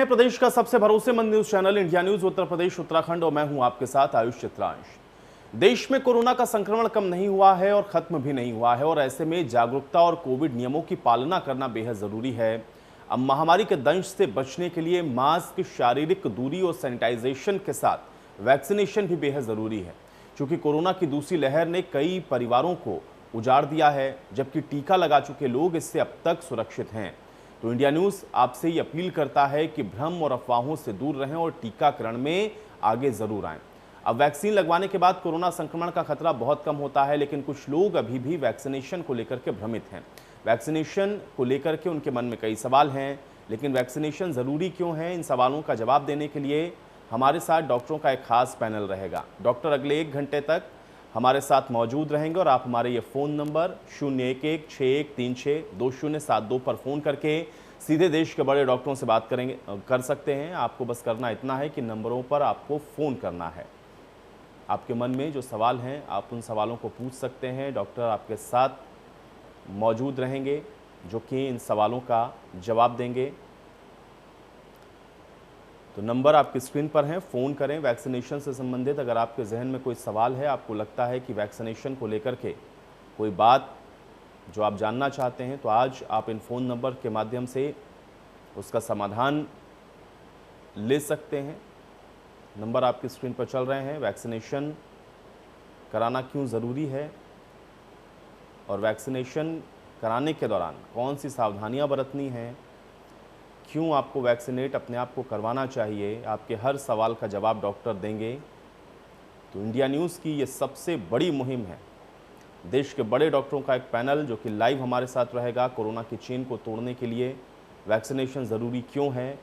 प्रदेश का सबसे भरोसेमंद news channel India news Uttar Pradesh Uttarakhand और मैं हूं आपके साथ आयुष चित्रांश। देश में कोरोना का संक्रमण कम नहीं हुआ है और खत्म भी नहीं हुआ है और ऐसे में जागरूकता और कोविड नियमों की पालना करना बेहद जरूरी है। अब महामारी के दंश से बचने के लिए मास्क, शारीरिक दूरी और सैनिटाइजेशन के साथ वैक्सीनेशन भी बेहद जरूरी है, क्योंकि कोरोना की दूसरी लहर ने कई परिवारों को उजाड़ दिया है, जबकि टीका लगा चुके लोग इससे अब तक सुरक्षित हैं। तो इंडिया न्यूज़ आपसे ये अपील करता है कि भ्रम और अफवाहों से दूर रहें और टीकाकरण में आगे जरूर आएं। अब वैक्सीन लगवाने के बाद कोरोना संक्रमण का खतरा बहुत कम होता है, लेकिन कुछ लोग अभी भी वैक्सीनेशन को लेकर के भ्रमित हैं। वैक्सीनेशन को लेकर के उनके मन में कई सवाल हैं, लेकिन वैक्सीनेशन ज़रूरी क्यों है, इन सवालों का जवाब देने के लिए हमारे साथ डॉक्टरों का एक खास पैनल रहेगा। डॉक्टर अगले 1 घंटे तक हमारे साथ मौजूद रहेंगे और आप हमारे ये फ़ोन नंबर 0116136272 पर फ़ोन करके सीधे देश के बड़े डॉक्टरों से बात कर सकते हैं। आपको बस करना इतना है कि नंबरों पर आपको फ़ोन करना है। आपके मन में जो सवाल हैं आप उन सवालों को पूछ सकते हैं, डॉक्टर आपके साथ मौजूद रहेंगे जो कि इन सवालों का जवाब देंगे। तो नंबर आपकी स्क्रीन पर हैं, फ़ोन करें। वैक्सीनेशन से संबंधित अगर आपके जहन में कोई सवाल है, आपको लगता है कि वैक्सीनेशन को लेकर के कोई बात जो आप जानना चाहते हैं, तो आज आप इन फ़ोन नंबर के माध्यम से उसका समाधान ले सकते हैं। नंबर आपकी स्क्रीन पर चल रहे हैं। वैक्सीनेशन कराना क्यों ज़रूरी है और वैक्सीनेशन कराने के दौरान कौन सी सावधानियां बरतनी हैं, क्यों आपको वैक्सीनेट अपने आप को करवाना चाहिए, आपके हर सवाल का जवाब डॉक्टर देंगे। तो इंडिया न्यूज़ की ये सबसे बड़ी मुहिम है। देश के बड़े डॉक्टरों का एक पैनल जो कि लाइव हमारे साथ रहेगा कोरोना की चेन को तोड़ने के लिए। वैक्सीनेशन ज़रूरी क्यों है,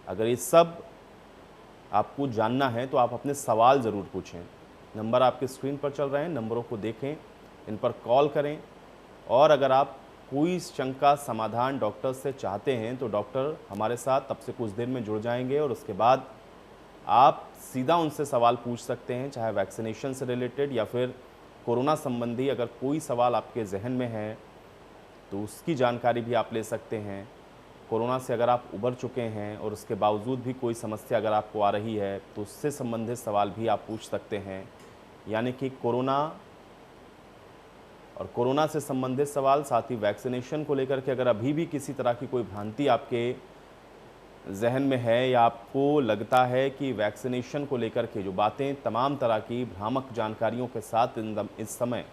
अगर ये सब आपको जानना है तो आप अपने सवाल ज़रूर पूछें। नंबर आपके स्क्रीन पर चल रहे हैं, नंबरों को देखें, इन पर कॉल करें। और अगर आप कोई शंका समाधान डॉक्टर से चाहते हैं तो डॉक्टर हमारे साथ अब से कुछ देर में जुड़ जाएंगे और उसके बाद आप सीधा उनसे सवाल पूछ सकते हैं, चाहे वैक्सीनेशन से रिलेटेड या फिर कोरोना संबंधी अगर कोई सवाल आपके जहन में है तो उसकी जानकारी भी आप ले सकते हैं। कोरोना से अगर आप उबर चुके हैं और उसके बावजूद भी कोई समस्या अगर आपको आ रही है तो उससे संबंधित सवाल भी आप पूछ सकते हैं। यानी कि कोरोना और कोरोना से संबंधित सवाल, साथ ही वैक्सीनेशन को लेकर के अगर अभी भी किसी तरह की कोई भ्रांति आपके जहन में है या आपको लगता है कि वैक्सीनेशन को लेकर के जो बातें तमाम तरह की भ्रामक जानकारियों के साथ इस समय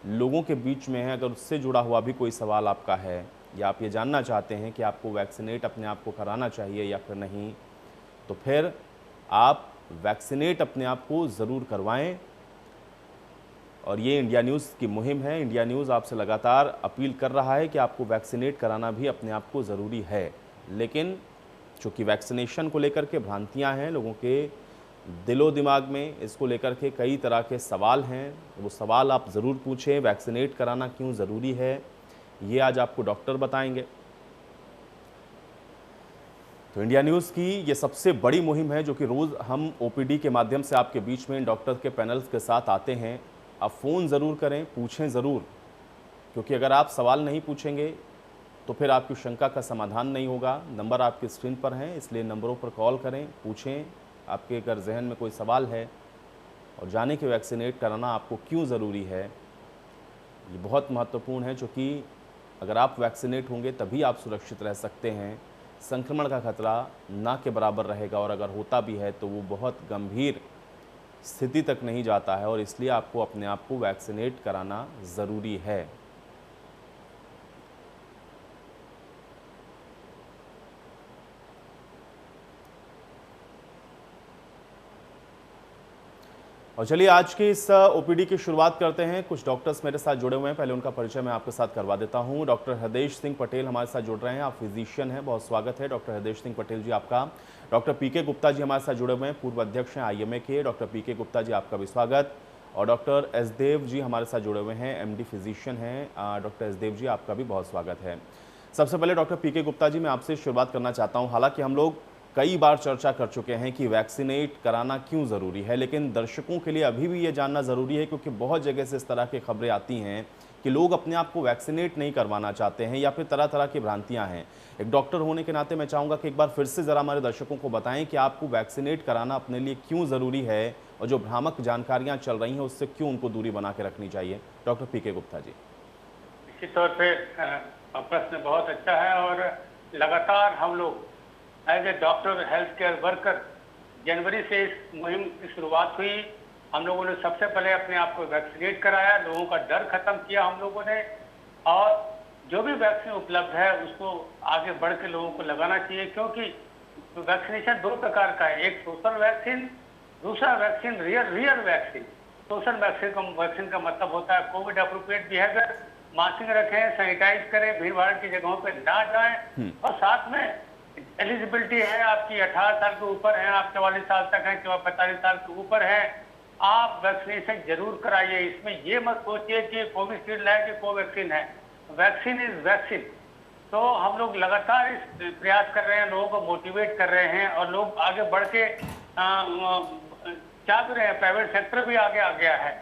लोगों के बीच में है, अगर उससे जुड़ा हुआ भी कोई सवाल आपका है या आप ये जानना चाहते हैं कि आपको वैक्सीनेट अपने आप को कराना चाहिए या फिर नहीं, तो फिर आप वैक्सीनेट अपने आप को ज़रूर करवाएं। और ये इंडिया न्यूज़ की मुहिम है। इंडिया न्यूज़ आपसे लगातार अपील कर रहा है कि आपको वैक्सीनेट कराना भी अपने आप को ज़रूरी है, लेकिन चूँकि वैक्सीनेशन को लेकर के भ्रांतियाँ हैं, लोगों के दिलो दिमाग में इसको लेकर के कई तरह के सवाल हैं, वो सवाल आप ज़रूर पूछें। वैक्सीनेट कराना क्यों ज़रूरी है, ये आज आपको डॉक्टर बताएंगे। तो इंडिया न्यूज़ की ये सबसे बड़ी मुहिम है जो कि रोज़ हम ओपीडी के माध्यम से आपके बीच में डॉक्टर के पैनल्स के साथ आते हैं। आप फ़ोन ज़रूर करें, पूछें ज़रूर, क्योंकि अगर आप सवाल नहीं पूछेंगे तो फिर आपकी शंका का समाधान नहीं होगा। नंबर आपकी स्क्रीन पर हैं, इसलिए नंबरों पर कॉल करें, पूछें। आपके अगर जहन में कोई सवाल है और जाने कि वैक्सीनेट कराना आपको क्यों ज़रूरी है, ये बहुत महत्वपूर्ण है, क्योंकि अगर आप वैक्सीनेट होंगे तभी आप सुरक्षित रह सकते हैं। संक्रमण का खतरा ना के बराबर रहेगा और अगर होता भी है तो वो बहुत गंभीर स्थिति तक नहीं जाता है, और इसलिए आपको अपने आप को वैक्सीनेट कराना ज़रूरी है। और चलिए आज की इस ओपीडी की शुरुआत करते हैं। कुछ डॉक्टर्स मेरे साथ जुड़े हुए हैं, पहले उनका परिचय मैं आपके साथ करवा देता हूं। डॉक्टर हृदयेश सिंह पटेल हमारे साथ जुड़ रहे हैं, आप फिजिशियन हैं, बहुत स्वागत है डॉक्टर हृदयेश सिंह पटेल जी आपका। डॉक्टर पीके गुप्ता जी हमारे साथ जुड़े हुए हैं, पूर्व अध्यक्ष हैं आईएमए के, डॉक्टर पीके गुप्ता जी आपका भी स्वागत। और डॉक्टर एसदेव जी हमारे साथ जुड़े हुए हैं, एमडी फिजिशियन हैं, डॉक्टर एसदेव जी आपका भी बहुत स्वागत है। सबसे पहले डॉक्टर पीके गुप्ता जी मैं आपसे शुरुआत करना चाहता हूँ। हालांकि हम लोग कई बार चर्चा कर चुके हैं कि वैक्सीनेट कराना क्यों ज़रूरी है, लेकिन दर्शकों के लिए अभी भी ये जानना ज़रूरी है, क्योंकि बहुत जगह से इस तरह की खबरें आती हैं कि लोग अपने आप को वैक्सीनेट नहीं करवाना चाहते हैं या फिर तरह तरह की भ्रांतियां हैं। एक डॉक्टर होने के नाते मैं चाहूँगा कि एक बार फिर से ज़रा हमारे दर्शकों को बताएं कि आपको वैक्सीनेट कराना अपने लिए क्यों ज़रूरी है और जो भ्रामक जानकारियाँ चल रही हैं उससे क्यों उनको दूरी बना के रखनी चाहिए। डॉक्टर पीके गुप्ता जी। निश्चित तौर पे प्रश्न बहुत अच्छा है और लगातार हम लोग as a doctor health care worker जनवरी से इस मुहिम की शुरुआत हुई। हम लोगों ने सबसे पहले अपने आप को वैक्सीनेट कराया, लोगों का डर खत्म किया हम लोगों ने, और जो भी वैक्सीन उपलब्ध है उसको आगे बढ़ के लोगों को लगाना चाहिए, क्योंकि वैक्सीनेशन दो प्रकार का है, एक सोशल वैक्सीन, दूसरा vaccine real vaccine. Social vaccine का मतलब होता है कोविड अप्रोप्रिएट बिहेवियर, मास्किंग रखें, सैनिटाइज करें, भीड़ भाड़ की जगहों पर ना जाएं, और साथ में एलिजिबिलिटी है आपकी 18 साल के ऊपर है, आप 44 साल तक हैं, 45 साल के ऊपर है, आप वैक्सीनेशन जरूर कराइए। इसमें ये मत सोचिए कि कोविशील्ड है कि कोवैक्सीन है, वैक्सीन इज वैक्सीन। तो हम लोग लगातार इस प्रयास कर रहे हैं, लोगों को मोटिवेट कर रहे हैं, और लोग आगे बढ़ के चाह रहे हैं। प्राइवेट सेक्टर भी आगे आ गया है,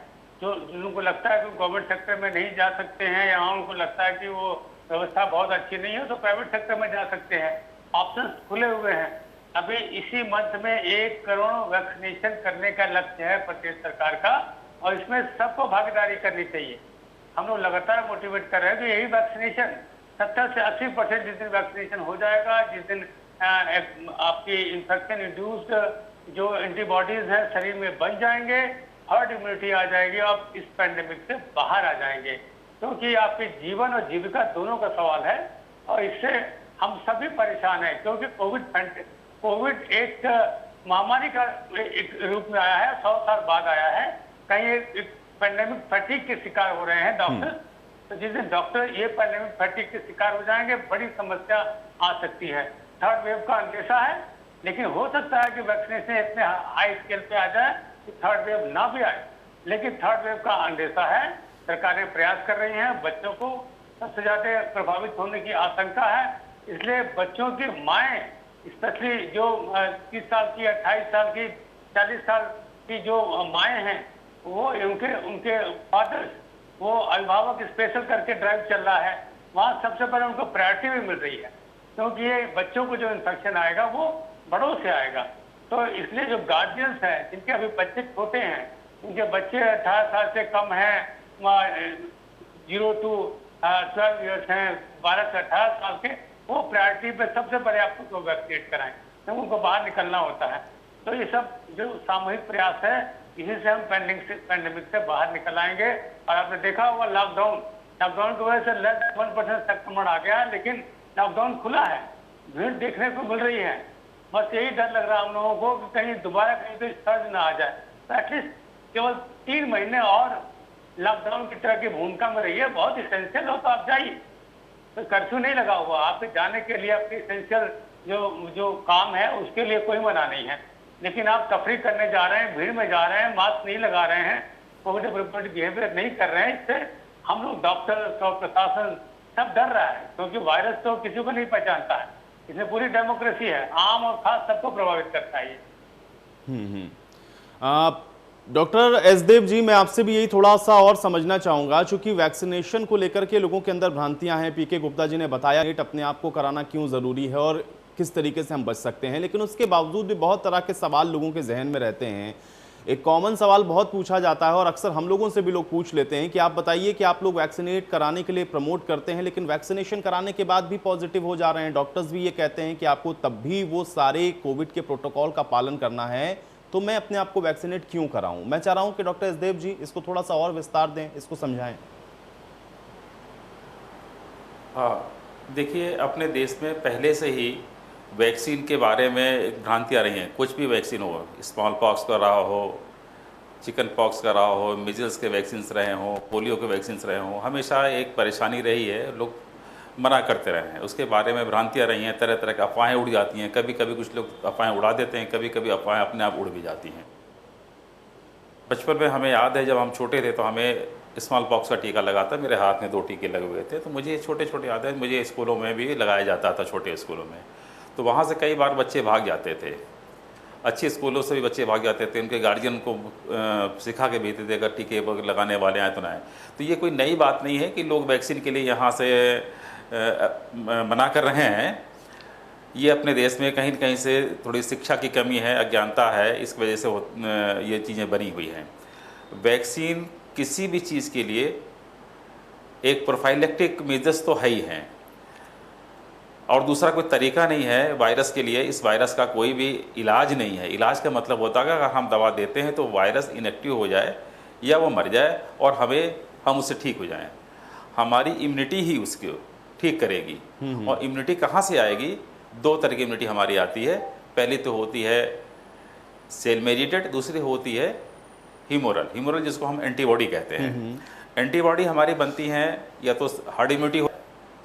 जो जिनको लगता है कि गवर्नमेंट सेक्टर में नहीं जा सकते हैं, या उनको लगता है कि वो व्यवस्था बहुत अच्छी नहीं है, तो प्राइवेट सेक्टर में जा सकते हैं। ऑप्शंस खुले हुए हैं। अभी इसी मंथ में 1 करोड़ वैक्सीनेशन करने का लक्ष्य है प्रदेश सरकार का, और इसमें सबको भागीदारी करनी चाहिए। हम लोग लगातार मोटिवेट कर रहे हैं कि यही वैक्सीनेशन 70 से 80% जिस दिन वैक्सीनेशन हो जाएगा, जिस दिन आपकी इन्फेक्शन इंड्यूस्ड जो एंटीबॉडीज हैं शरीर में बन जाएंगे, हर्ड इम्यूनिटी आ जाएगी, आप इस पैंडेमिक से बाहर आ जाएंगे। क्योंकि आपके जीवन और जीविका दोनों का सवाल है, और इससे हम सभी परेशान हैं, क्योंकि कोविड एक महामारी का एक रूप में आया है, 100 साल बाद आया है। कहीं एक पैंडेमिक फैटिग के शिकार हो रहे हैं डॉक्टर, तो जिस दिन डॉक्टर ये पैंडेमिक फैटिग के शिकार हो जाएंगे, बड़ी समस्या आ सकती है। थर्ड वेव का अंदेशा है, लेकिन हो सकता है कि वैक्सीनेशन इतने हाई स्केल पे आ जाए कि थर्ड वेव ना भी आए, लेकिन थर्ड वेव का अंदेशा है। सरकारें प्रयास कर रही हैं, बच्चों को सबसे ज्यादा प्रभावित होने की आशंका है, इसलिए बच्चों की माएँ, स्पेशली जो 30 साल की, 28 साल की, 40 साल की जो माएँ हैं, वो उनके फादर्स, वो अभिभावक स्पेशल करके ड्राइव चल रहा है, वहाँ सबसे पहले उनको प्रायोरिटी भी मिल रही है, क्योंकि ये बच्चों को जो इन्फेक्शन आएगा वो बड़ों से आएगा। तो इसलिए जो गार्जियंस हैं, जिनके अभी बच्चे छोटे हैं, उनके बच्चे 18 साल से कम हैं, 0 to 12 ईयर्स हैं, 12 से 18 साल के, वो प्रायोरिटी पे सबसे पहले आपको वैक्सीनेट कराएं, तो उनको बाहर निकलना होता है। तो ये सब जो सामूहिक प्रयास है, इसी से हम पैंडेमिक से बाहर निकल आएंगे। और आपने देखा होगा लॉकडाउन की वजह से 1% संक्रमण आ गया, लेकिन लॉकडाउन खुला है, भीड़ देखने को मिल रही है। बस यही डर लग रहा है हम लोगों को कि कहीं दोबारा कहीं तो सर्ज ना आ जाए। तो एटलीस्ट केवल 3 महीने और लॉकडाउन की तरह की भूमिका में रहिए। बहुत इसेंशियल हो तो आप जाइए, तो कर्फ्यू नहीं लगा हुआ, आपके जाने के लिए आपके इसेंशियल जो काम है उसके लिए कोई मना नहीं है। लेकिन आप तफरी करने जा रहे हैं, भीड़ में जा रहे हैं, मास्क नहीं लगा रहे हैं, कोविड अप्रोप्रिएट बिहेवियर नहीं कर रहे हैं, इससे हम लोग डॉक्टर और प्रशासन सब डर रहा है, क्योंकि वायरस तो किसी को नहीं पहचानता है, इसमें पूरी डेमोक्रेसी है, आम और खास सबको प्रभावित करता है ये। डॉक्टर एसदेव जी, मैं आपसे भी यही थोड़ा सा और समझना चाहूँगा, चूंकि वैक्सीनेशन को लेकर के लोगों के अंदर भ्रांतियां हैं। पीके गुप्ता जी ने बताया नेट अपने आप को कराना क्यों ज़रूरी है और किस तरीके से हम बच सकते हैं, लेकिन उसके बावजूद भी बहुत तरह के सवाल लोगों के जहन में रहते हैं। एक कॉमन सवाल बहुत पूछा जाता है और अक्सर हम लोगों से भी लोग पूछ लेते हैं कि आप बताइए कि आप लोग वैक्सीनेट कराने के लिए प्रमोट करते हैं, लेकिन वैक्सीनेशन कराने के बाद भी पॉजिटिव हो जा रहे हैं। डॉक्टर्स भी ये कहते हैं कि आपको तब भी वो सारे कोविड के प्रोटोकॉल का पालन करना है, तो मैं अपने आप को वैक्सीनेट क्यों कराऊं। मैं चाह रहा हूं कि डॉक्टर एसदेव जी इसको थोड़ा सा और विस्तार दें, इसको समझाएं। हाँ, देखिए अपने देश में पहले से ही वैक्सीन के बारे में एक भ्रांतियाँ रही हैं। कुछ भी वैक्सीन हो, स्मॉल पॉक्स का रहा हो, चिकन पॉक्स का रहा हो, मिजल्स के वैक्सीन रहे हों, पोलियो के वैक्सीन रहे हों, हमेशा एक परेशानी रही है, लोग मना करते रहे हैं। उसके बारे में भ्रांतियाँ रही हैं, तरह तरह की अफवाहें उड़ जाती हैं। कभी कभी कुछ लोग अफवाहें उड़ा देते हैं, कभी कभी अफवाहें अपने आप उड़ भी जाती हैं। बचपन में हमें याद है, जब हम छोटे थे तो हमें स्मॉल पॉक्स का टीका लगा था, मेरे हाथ में 2 टीके लगे हुए थे, तो मुझे छोटे छोटे याद है, मुझे स्कूलों में भी लगाया जाता था, छोटे स्कूलों में। तो वहाँ से कई बार बच्चे भाग जाते थे। अच्छे स्कूलों से भी बच्चे भाग जाते थे, उनके गार्जियन को सिखा के भेजते थे अगर टीके लगाने वाले आए तो ना आए। तो ये कोई नई बात नहीं है कि लोग वैक्सीन के लिए यहाँ से मना कर रहे हैं। ये अपने देश में कहीं न कहीं से थोड़ी शिक्षा की कमी है, अज्ञानता है, इस वजह से ये चीज़ें बनी हुई हैं। वैक्सीन किसी भी चीज़ के लिए एक प्रोफाइलेक्टिक मेजर्स तो है ही हैं, और दूसरा कोई तरीका नहीं है वायरस के लिए। इस वायरस का कोई भी इलाज नहीं है। इलाज का मतलब होता है कि अगर हम दवा देते हैं तो वायरस इनएक्टिव हो जाए या वो मर जाए और हम उससे ठीक हो जाएं। हमारी इम्यूनिटी ही उसको ठीक करेगी। और इम्यूनिटी कहाँ से आएगी? दो तरह की इम्यूनिटी हमारी आती है। पहली तो होती है सेल मेडिएटेड, दूसरी होती है ह्यूमोरल जिसको हम एंटीबॉडी कहते हैं। एंटीबॉडी हमारी बनती हैं या तो हार्ड इम्यूनिटी हो,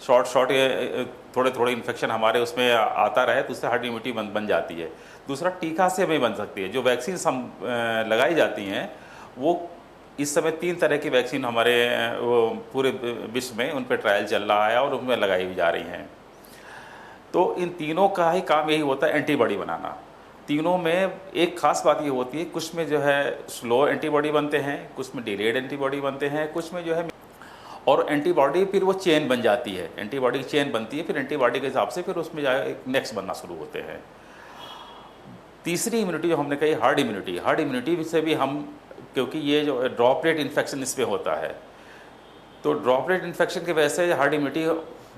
शॉर्ट थोड़े इन्फेक्शन हमारे उसमें आता रहे तो उससे हार्ड इम्यूनिटी बन जाती है। दूसरा टीका से हमें बन सकती है। जो वैक्सीन हम लगाई जाती हैं वो इस समय 3 तरह की वैक्सीन हमारे पूरे विश्व में उन पर ट्रायल चल रहा है और उनमें लगाई भी जा रही हैं। तो इन तीनों का ही काम यही होता है, एंटीबॉडी बनाना। तीनों में एक खास बात ये होती है, कुछ में जो है स्लो एंटीबॉडी बनते हैं, कुछ में डिलेड एंटीबॉडी बनते हैं, कुछ में जो है, और एंटीबॉडी फिर वो चेन बन जाती है, एंटीबॉडी की चेन बनती है, फिर एंटीबॉडी के हिसाब से फिर उसमें जाए नेक्स्ट बनना शुरू होते हैं। तीसरी इम्यूनिटी जो हमने कही हार्ड इम्यूनिटी से भी हम, क्योंकि ये जो ड्रॉपलेट इन्फेक्शन इसमें होता है, तो ड्रॉपलेट इन्फेक्शन की वजह से हार्ड इम्यूनिटी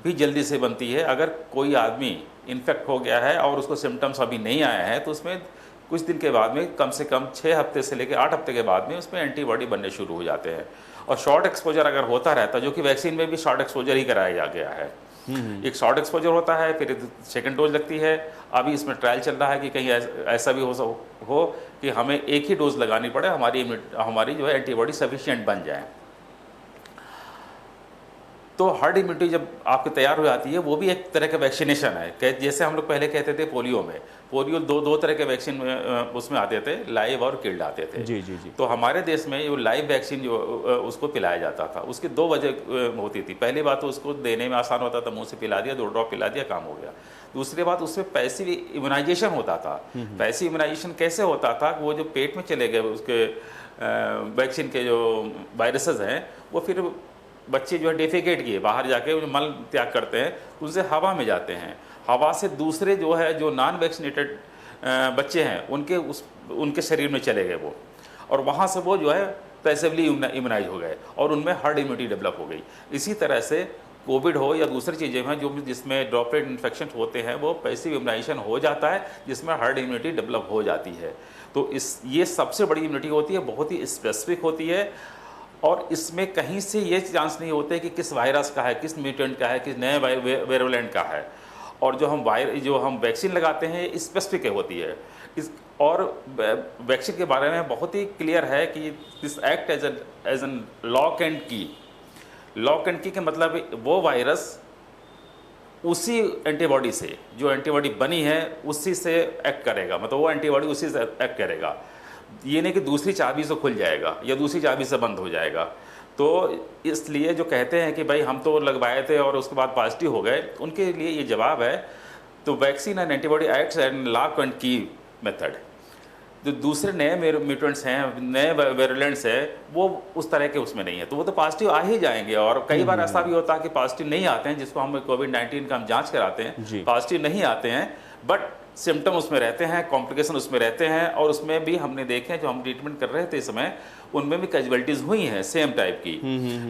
भी जल्दी से बनती है। अगर कोई आदमी इन्फेक्ट हो गया है और उसको सिम्टम्स अभी नहीं आए हैं तो उसमें कुछ दिन के बाद में, कम से कम 6 हफ्ते से लेकर 8 हफ्ते के बाद में उसमें एंटीबॉडी बनने शुरू हो जाते हैं। और शॉर्ट एक्सपोजर अगर होता रहता है, जो कि वैक्सीन में भी शॉर्ट एक्सपोजर ही कराया गया है। एक शॉर्ट एक्सपोजर होता है, फिर सेकंड डोज लगती है। अभी इसमें ट्रायल चल रहा है कि कहीं ऐसा भी हो कि हमें एक ही डोज लगानी पड़े, हमारी जो है एंटीबॉडी सफिशिएंट बन जाए। तो हार्ड इम्यूनिटी जब आपकी तैयार हो जाती है, वो भी एक तरह का वैक्सीनेशन है। जैसे हम लोग पहले कहते थे पोलियो दो तरह के वैक्सीन उसमें आते थे, लाइव और किल्ड आते थे। जी। तो हमारे देश में जो लाइव वैक्सीन जो उसको पिलाया जाता था, उसकी 2 वजह होती थी। पहली बात तो उसको देने में आसान होता था, मुंह से पिला दिया, 2 ड्रॉप पिला दिया, काम हो गया। दूसरी बात, उसमें पैसिव इम्यूनाइजेशन होता था। पैसिव इम्यूनाइजेशन कैसे होता था? वो जो पेट में चले गए उसके वैक्सीन के जो वायरसेस हैं, वो फिर बच्चे जो है डेफिकेट किए, बाहर जाके जो मल त्याग करते हैं, उनसे हवा में जाते हैं। हवा से दूसरे जो नॉन वैक्सीनेटेड बच्चे हैं उनके शरीर में चले गए वो, और वहाँ से वो जो है पैसिवली इम्यूनाइज हो गए और उनमें हार्ड इम्यूनिटी डेवलप हो गई। इसी तरह से कोविड हो या दूसरी चीज़ें हैं जिसमें ड्रॉपलेट इन्फेक्शन होते हैं, वो पैसिव इम्यूनाइजेशन हो जाता है, जिसमें हार्ड इम्यूनिटी डेवलप हो जाती है। तो ये सबसे बड़ी इम्यूनिटी होती है, बहुत ही स्पेसिफिक होती है, और इसमें कहीं से ये चांस नहीं होते कि किस वायरस का है, किस म्यूटेंट का है, किस नए वेरिएंट का है। और जो हम वैक्सीन लगाते हैं स्पेसिफिक होती है। और वैक्सीन के बारे में बहुत ही क्लियर है कि this act as an lock and key के मतलब वो वायरस उसी एंटीबॉडी से, जो एंटीबॉडी बनी है उसी से एक्ट करेगा, मतलब वो एंटीबॉडी उसी से एक्ट करेगा। ये नहीं कि दूसरी चाबी से खुल जाएगा या दूसरी चाबी से बंद हो जाएगा। तो इसलिए जो कहते हैं कि भाई हम तो लगवाए थे और उसके बाद पॉजिटिव हो गए, उनके लिए ये जवाब है, तो vaccine and antibody acts and lock and की मेथड। जो दूसरे नए म्यूटेंट्स हैं, नए वेरिएंट्स हैं, वो उस तरह के उसमें नहीं है, तो वो तो पॉजिटिव आ ही जाएंगे। और कई बार ऐसा भी होता है कि पॉजिटिव नहीं आते हैं, जिसको हम कोविड-19 का हम जांच कराते हैं, पॉजिटिव नहीं आते हैं, बट सिम्टम उसमें रहते हैं, कॉम्प्लिकेशन उसमें रहते हैं। और उसमें भी हमने देखे हैं, जो हम ट्रीटमेंट कर रहे थे इस समय, उनमें भी कैजुअलिटीज़ हुई हैं सेम टाइप की,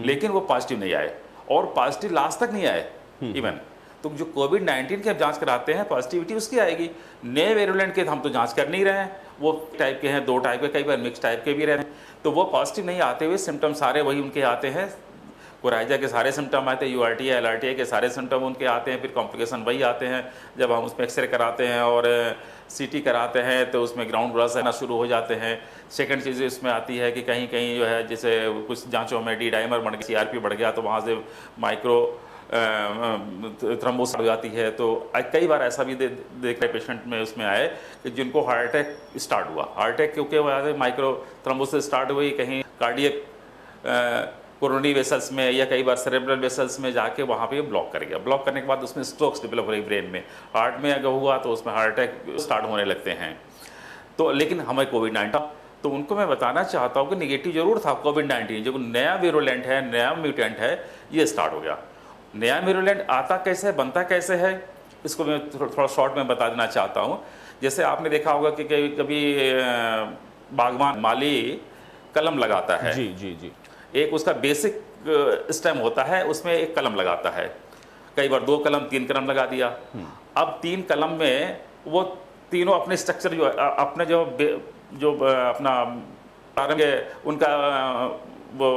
लेकिन वो पॉजिटिव नहीं आए और पॉजिटिव लास्ट तक नहीं आए इवन। तो जो कोविड-19 की आप जांच कराते हैं, पॉजिटिविटी उसकी आएगी। नए वेरिएंट के हम तो जांच कर नहीं रहे हैं, वो टाइप के हैं, 2 टाइप के, कई बार मिक्स टाइप के भी रहे हैं, तो वो पॉजिटिव नहीं आते हुए सिम्टम सारे वही उनके आते हैं। कोराइजा के सारे सिम्टम आते हैं, यूआरटी एलआरटी के सारे सिम्टम उनके आते हैं, फिर कॉम्प्लिकेशन वही आते हैं। जब हम उसमें एक्सरे कराते हैं और सीटी कराते हैं तो उसमें ग्राउंड रस आना शुरू हो जाते हैं। सेकंड चीज़ इसमें आती है कि कहीं कहीं जो है, जैसे कुछ जांचों में डी डाइमर बढ़ गया, सीआरपी बढ़ गया, तो वहाँ से माइक्रो थ्रोम्बोसिस हो जाती है। तो कई बार ऐसा भी देख रहे पेशेंट में उसमें आए कि जिनको हार्ट अटैक स्टार्ट हुआ। हार्ट अटैक क्योंकि वजह से माइक्रो थ्रोम्बोसिस स्टार्ट हुई, कहीं कार्डियक कोरोनरी वेसल्स में या कई बार सेरेब्रल वेसल्स में जाके वहाँ पे ब्लॉक कर गया। ब्लॉक करने के बाद उसमें स्ट्रोक्स डेवलप हो रही ब्रेन में। हार्ट में अगर हुआ तो उसमें हार्ट अटैक स्टार्ट होने लगते हैं। तो लेकिन हमें कोविड-19, तो उनको मैं बताना चाहता हूँ कि नेगेटिव जरूर था कोविड-19, जो नया वीरुलेंट है, नया म्यूटेंट है, ये स्टार्ट हो गया। नया वीरुलेंट आता कैसे है, बनता कैसे है, इसको मैं थोड़ा शॉर्ट में बता देना चाहता हूँ। जैसे आपने देखा होगा कि कभी बागवान माली कलम लगाता है, जी जी जी, एक उसका बेसिक स्टेम होता है, उसमें एक कलम लगाता है, कई बार 2 कलम 3 कलम लगा दिया। अब 3 कलम में वो तीनों अपने स्ट्रक्चर जो अपने जो अपना प्रारंभ उनका वो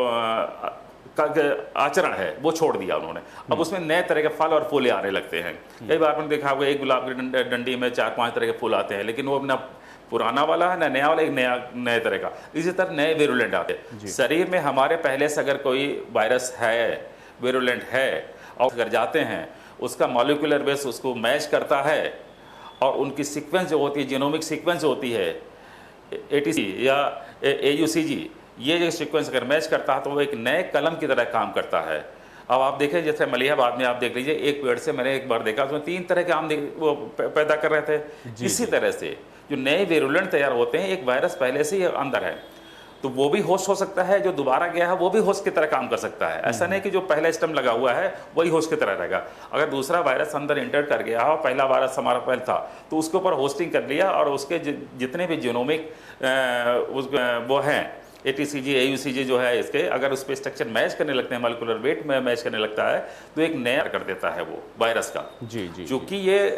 आचरण है वो छोड़ दिया उन्होंने। अब उसमें नए तरह के फल और फूल आने लगते हैं। कई बार आपने देखा होगा एक गुलाब की डंडी में 4-5 तरह के फूल आते हैं, लेकिन वो अपना पुराना वाला है ना नया वाला, एक नए तरह का। इसी तरह नए वीरुलेंट आते हैं शरीर में हमारे। पहले से अगर कोई वायरस है, वीरुलेंट है, और अगर जाते हैं उसका मॉलिक्यूलर बेस उसको मैच करता है, और उनकी सीक्वेंस जो होती है, जीनोमिक सीक्वेंस होती है, ATC या AUCG, ये जो सीक्वेंस अगर मैच करता है तो वो एक नए कलम की तरह काम करता है। अब आप देखें जैसे मलिहाबाद में आप देख लीजिए, एक पेड़ से मैंने एक बार देखा उसमें 3 तरह के आम वो पैदा कर रहे थे। इसी तरह से जो नए वीरुलेंट तैयार होते हैं, एक वायरस पहले से ही अंदर है तो वो भी होस्ट हो सकता है, जो दोबारा गया है वो भी होस्ट की तरह काम कर सकता है। ऐसा नहीं कि जो पहला स्टेम लगा हुआ है वही होस्ट की तरह रहेगा। अगर दूसरा वायरस अंदर इंटर कर गया और पहला वायरस हमारा पहले था तो उसके ऊपर होस्टिंग कर लिया, और उसके जितने भी जीनोमिक वो हैं ATCG AUCG जो है, इसके अगर उस पर स्ट्रक्चर मैच करने लगते हैं, मॉलिक्यूलर वेट में मैच करने लगता है, तो एक नया कर देता है वो वायरस का। जी जी, चूँकि ये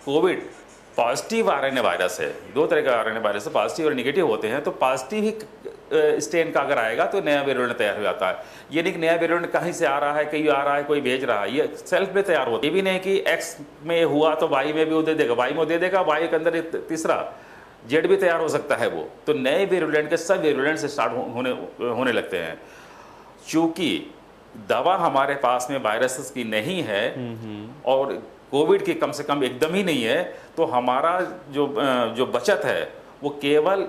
कोविड पॉजिटिव RNA वायरस है, 2 तरह का RNA वायरस है, पॉजिटिव और नेगेटिव होते हैं। तो पॉजिटिव ही स्टेन का अगर आएगा तो नया वेरिएंट तैयार हो जाता है। ये नहीं कि नया वेरिएंट कहीं से आ रहा है, कहीं आ रहा है, कोई भेज रहा है, ये सेल्फ में तैयार होता है। ये भी नहीं कि X में हुआ तो Y में भी वो दे देगा, Y में दे देगा, Y के अंदर तीसरा Z भी तैयार हो सकता है वो। तो नए वेरिएंट के सब वेरिएंट से स्टार्ट होने लगते हैं। चूँकि दवा हमारे पास में वायरसेस की नहीं है और कोविड की कम से कम एकदम ही नहीं है, तो हमारा जो बचत है वो केवल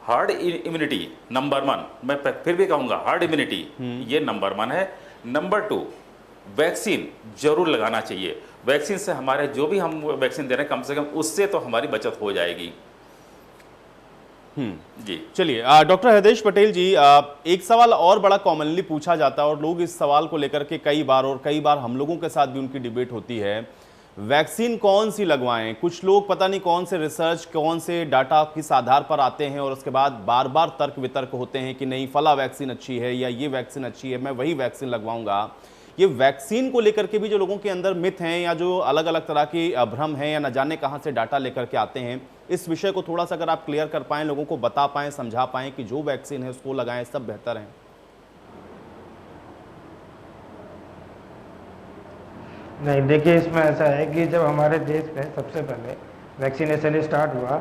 हार्ड इम्यूनिटी नंबर 1, मैं फिर भी कहूँगा हार्ड इम्यूनिटी ये नंबर 1 है। नंबर 2 वैक्सीन जरूर लगाना चाहिए। वैक्सीन से हमारे जो भी हम वैक्सीन दे रहे हैं कम से कम उससे तो हमारी बचत हो जाएगी। जी चलिए डॉक्टर हृदेश पटेल जी, एक सवाल और बड़ा कॉमनली पूछा जाता है और लोग इस सवाल को लेकर के कई बार हम लोगों के साथ भी उनकी डिबेट होती है, वैक्सीन कौन सी लगवाएं। कुछ लोग पता नहीं कौन से रिसर्च, कौन से डाटा किस आधार पर आते हैं और उसके बाद बार बार तर्क वितर्क होते हैं कि नहीं फला वैक्सीन अच्छी है या ये वैक्सीन अच्छी है, मैं वही वैक्सीन लगवाऊंगा। ये वैक्सीन को लेकर के भी जो लोगों के अंदर मिथ हैं या जो अलग अलग तरह की भ्रम है या न जाने कहां से डाटा लेकर के आते हैं, इस विषय को थोड़ा सा अगर आप क्लियर कर पाएं, लोगों को बता पाएं, समझा पाएं कि जो वैक्सीन है उसको लगाएं, सब बेहतर है। नहीं, देखिए इसमें ऐसा है कि जब हमारे देश में सबसे पहले वैक्सीनेशन स्टार्ट हुआ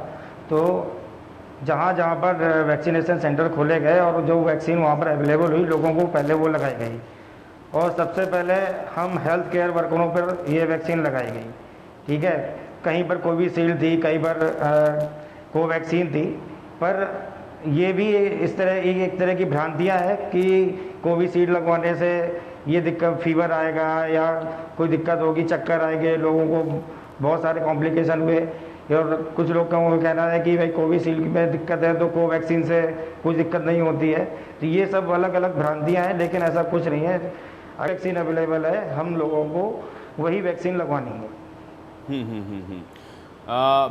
तो जहाँ जहाँ पर वैक्सीनेशन सेंटर खोले गए और जो वैक्सीन वहाँ पर अवेलेबल हुई लोगों को पहले वो लगाई गई, और सबसे पहले हम हेल्थ केयर वर्करों पर ये वैक्सीन लगाई गई। ठीक है, कहीं पर कोविशील्ड थी, कहीं पर कोवैक्सीन थी, पर ये भी एक तरह की भ्रांतियाँ हैं कि कोविशील्ड लगवाने से ये दिक्कत, फीवर आएगा या कोई दिक्कत होगी, चक्कर आएंगे, लोगों को बहुत सारे कॉम्प्लिकेशन हुए। और कुछ लोग का वो कहना है कि भाई कोविशील्ड में दिक्कत है तो कोवैक्सीन से कुछ दिक्कत नहीं होती है। तो ये सब अलग अलग भ्रांतियाँ हैं, लेकिन ऐसा कुछ नहीं है। वैक्सीन अवेलेबल है, हम लोगों को वही वैक्सीन लगवानी है।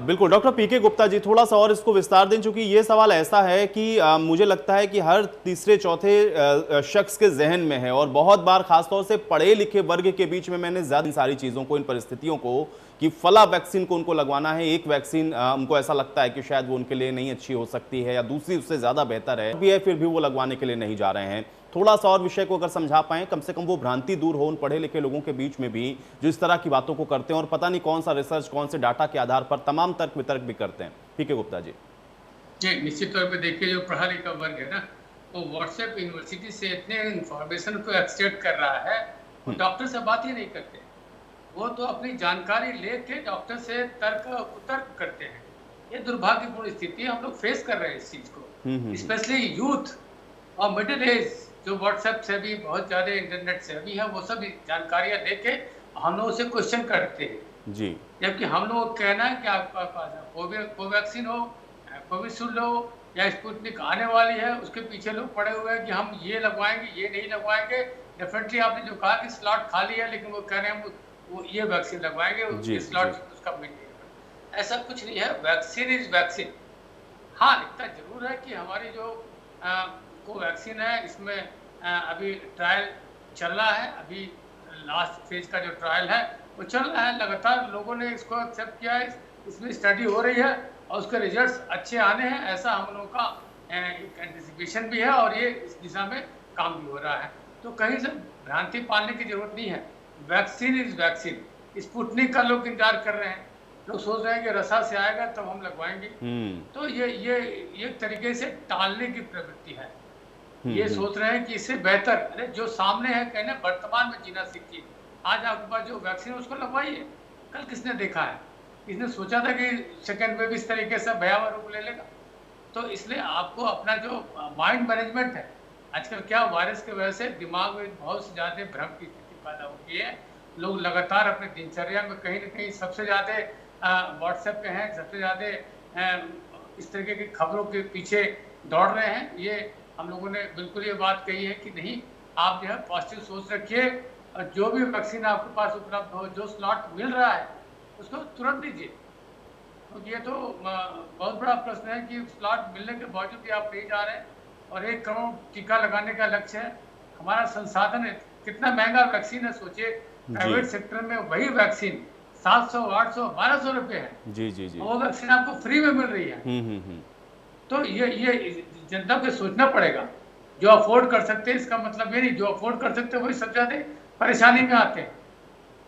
बिल्कुल। डॉक्टर पीके गुप्ता जी, थोड़ा सा और इसको विस्तार दें, चूंकि ये सवाल ऐसा है कि मुझे लगता है कि हर तीसरे चौथे शख्स के जहन में है और बहुत बार खासतौर से पढ़े लिखे वर्ग के बीच में मैंने ज्यादा सारी चीज़ों को, इन परिस्थितियों को कि फला वैक्सीन को उनको लगवाना है, एक वैक्सीन उनको ऐसा लगता है कि शायद वो उनके लिए नहीं अच्छी हो सकती है या दूसरी उससे ज़्यादा बेहतर है भी है, फिर भी वो लगवाने के लिए नहीं जा रहे हैं। थोड़ा सा और विषय को अगर समझा पाएं, कम से कम वो भ्रांति दूर हो उन पढ़े लिखे लोगों के बीच में भी जो इस तरह की बातों को करते हैं और पता नहीं कौन सा रिसर्च, कौन से डाटा के आधार पर तमाम तर्क वितर्क भी करते हैं। पीके गुप्ता जी। निश्चित तौर पर देखिए, जो पढ़ा लिखा वर्ग है ना, वो व्हाट्सएप यूनिवर्सिटी से इतने इन्फॉर्मेशन को एक्सट्रैक्ट कर रहा है, वो डॉक्टर से बात ही नहीं करते। वो तो अपनी जानकारी लेके डॉक्टर से तर्क करते हैं। ये दुर्भाग्यपूर्ण स्थिति है, हम लोग फेस कर रहे हैं इस चीज को। स्पेशली यूथ और मिडिल एज जो व्हाट्सएप से भी बहुत ज़्यादा, इंटरनेट से भी है, वो सब जानकारियाँ देके हम लोग उसे क्वेश्चन करते हैं। जी। जबकि हम लोगों को कहना है कि आपके पास कोवैक्सीन हो, कोविशील्ड हो या स्पुतनिक आने वाली है, उसके पीछे लोग पड़े हुए हैं कि हम ये लगवाएंगे, ये नहीं लगवाएंगे। डेफिनेटली आपने जो कहा कि स्लॉट खाली है, लेकिन वो कह रहे हैं वो ये वैक्सीन लगवाएंगे, जी, ये स्लॉट जी। उसका मिल नहीं होगा। ऐसा कुछ नहीं है, वैक्सीन इज वैक्सीन। हाँ, इतना जरूर है कि हमारी जो कोवैक्सीन है, इसमें अभी ट्रायल चल रहा है। अभी लास्ट फेज का जो ट्रायल है वो चल रहा है, लगातार लोगों ने इसको एक्सेप्ट किया है, इसमें स्टडी हो रही है और उसके रिजल्ट्स अच्छे आने हैं, ऐसा हम लोगों का एक एंटिसिपेशन भी है और ये इस दिशा में काम भी हो रहा है। तो कहीं से भ्रांति पालने की जरूरत नहीं है। Vaccine is vaccine. स्पुतनिक का लोग इंतजार कर रहे हैं, लोग सोच रहे हैं कि रसा से आएगा तब हम लगवाएंगे। तो ये एक तरीके से टालने की प्रवृत्ति है। ये सोच रहे हैं कि इससे बेहतर, अरे जो सामने है, कहने वर्तमान में जीना सीखिए। आज आपके पास जो वैक्सीन है उसको लगवाइए। कल किसने देखा है, किसने सोचा था कि सेकेंड वेव इस तरीके से भयावह रूप ले लेगा। तो इसलिए आपको अपना जो माइंड मैनेजमेंट है, आजकल क्या वायरस की वजह से दिमाग में बहुत से ज़्यादा भ्रम की स्थिति पैदा हो गई है। लोग लगातार अपने दिनचर्या में कहीं न कहीं सबसे ज़्यादा व्हाट्सएप पे हैं, सबसे ज़्यादा इस तरीके की खबरों के पीछे दौड़ रहे हैं। ये हम लोगों ने बिल्कुल ये बात कही है कि नहीं, आप जो है पॉजिटिव सोच रखिए और जो भी वैक्सीन आपके पास उपलब्ध हो, जो स्लॉट मिल रहा है उसको तुरंत दीजिए। क्योंकि ये तो बहुत बड़ा प्रश्न है कि स्लॉट मिलने के बावजूद भी आप नहीं जा रहे हैं और 1 करोड़ टीका लगाने का लक्ष्य है। हमारा संसाधन है, कितना महंगा वैक्सीन है, सोचिए। प्राइवेट सेक्टर में वही वैक्सीन 700, 800, 1200 रुपये है। जी जी जी। वो वैक्सीन आपको फ्री में मिल रही है। तो ये जनता को सोचना पड़ेगा। जो अफोर्ड कर सकते हैं, इसका मतलब ये नहीं, जो अफोर्ड कर सकते हैं वही सबसे ज्यादा परेशानी में आते हैं।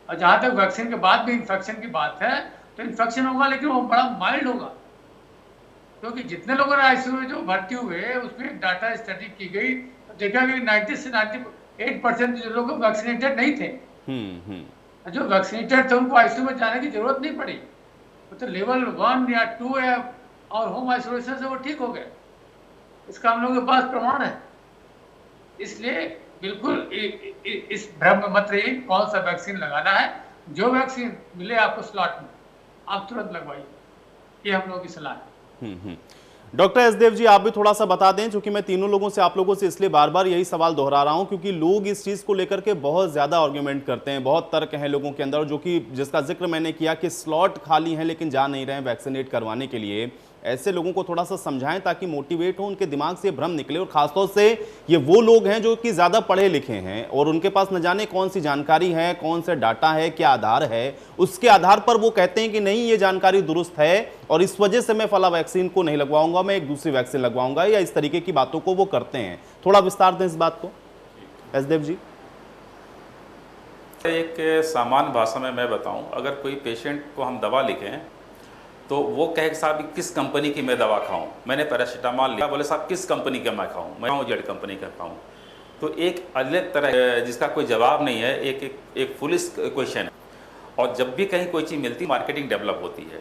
और जहां तक वैक्सीन के बाद भी इन्फेक्शन की बात है, तो इन्फेक्शन होगा लेकिन वो बड़ा माइल्ड होगा। क्योंकि जितने लोगों ने आईसीयू में जो भर्ती हुए, उसमें डाटा स्टडी की गई तो देखा कि 90 से 98% जो लोग वैक्सीनेटेड नहीं थे। जो वैक्सीनेटेड थे उनको आईसीयू में जाने की जरूरत नहीं पड़ी। तो लेवल 1 या 2 है और होम आइसोलेशन से वो ठीक हो गए। इसका हम लोगों के पास प्रमाण है। इसलिए बिल्कुल इस भ्रम में मत रहिए कौन सा वैक्सीन लगाना है। जो वैक्सीन मिले आपको स्लॉट में, आप तुरंत लगवाइए। ये हम लोगों की सलाह है। डॉक्टर एसदेव जी, आप भी थोड़ा सा बता दें, क्योंकि मैं तीनों लोगों से, आप लोगों से इसलिए बार बार यही सवाल दोहरा रहा हूं क्योंकि लोग इस चीज को लेकर के बहुत ज्यादा आर्ग्यूमेंट करते हैं, बहुत तर्क हैं लोगों के अंदर, जो कि जिसका जिक्र मैंने किया कि स्लॉट खाली हैं लेकिन जा नहीं रहे हैं वैक्सीनेट करवाने के लिए। ऐसे लोगों को थोड़ा सा समझाएं ताकि मोटिवेट हो, उनके दिमाग से भ्रम निकले। और खासतौर से ये वो लोग हैं जो कि ज़्यादा पढ़े लिखे हैं और उनके पास न जाने कौन सी जानकारी है, कौन सा डाटा है, क्या आधार है, उसके आधार पर वो कहते हैं कि नहीं ये जानकारी दुरुस्त है और इस वजह से मैं फला वैक्सीन को नहीं लगवाऊंगा, मैं एक दूसरी वैक्सीन लगवाऊंगा, या इस तरीके की बातों को वो करते हैं। थोड़ा विस्तार दें इस बात को एसदेव जी। एक सामान्य भाषा में मैं बताऊं, अगर कोई पेशेंट को हम दवा लिखें तो वो कहे कि साहब किस कंपनी की मैं दवा खाऊं, मैंने पैरासीटामोल लिया, बोले साहब किस कंपनी का मैं खाऊं, मैं जेड कंपनी का खाऊं। तो एक अलग तरह जिसका कोई जवाब नहीं है, एक फुलिश क्वेश्चन है। और जब भी कहीं कोई चीज़ मिलती, मार्केटिंग डेवलप होती है।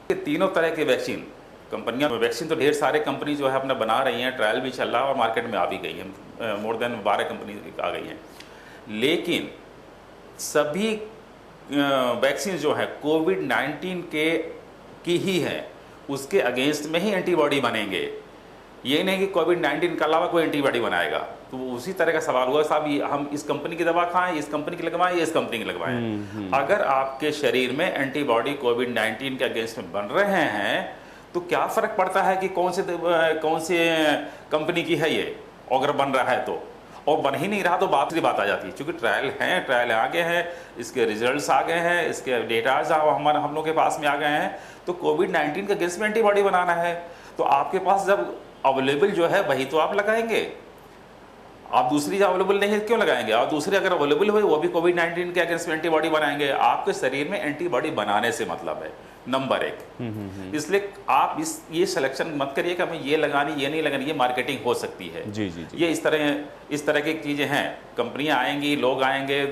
ये तीनों तरह के वैक्सीन कंपनियां, वैक्सीन तो ढेर सारे कंपनी जो है अपना बना रही हैं, ट्रायल भी चल रहा है और मार्केट में आ भी गई हैं, मोर देन 12 कंपनी आ गई हैं। लेकिन सभी वैक्सीन जो है कोविड-19 की ही है, उसके अगेंस्ट में ही एंटीबॉडी बनेंगे। ये नहीं कि कोविड-19 के अलावा कोई एंटीबॉडी बनाएगा। तो उसी तरह का सवाल हुआ, साहब हम इस कंपनी की दवा खाएं, इस कंपनी की लगवाएं, इस कंपनी की लगवाएं। अगर आपके शरीर में एंटीबॉडी कोविड-19 के अगेंस्ट में बन रहे हैं तो क्या फ़र्क पड़ता है कि कौन से कंपनी की है ये, अगर बन रहा है तो। और बन ही नहीं रहा तो बात आ जाती है। क्योंकि ट्रायल आगे हैं, इसके रिजल्ट्स आ गए हैं, इसके डेटाज हम लोग के पास में आ गए हैं। तो कोविड-19 के अगेंस्ट में एंटीबॉडी बनाना है तो आपके पास जब अवेलेबल जो है वही तो आप लगाएंगे। आप दूसरी जो अवेलेबल नहीं है क्यों लगाएंगे? और दूसरी अगर अवेलेबल हुई वो भी कोविड-19 के अगेंस्ट में एंटीबॉडी बनाएंगे। आपके शरीर में एंटीबॉडी बनाने से मतलब है नंबर 1। इसलिए आप ये सिलेक्शन मत करिए कि हमें ये लगानी, ये नहीं लगानी, ये मार्केटिंग हो सकती है। जी जी जी। ये इस तरह की चीज़ें हैं। कंपनियां आएंगी, लोग आएंगे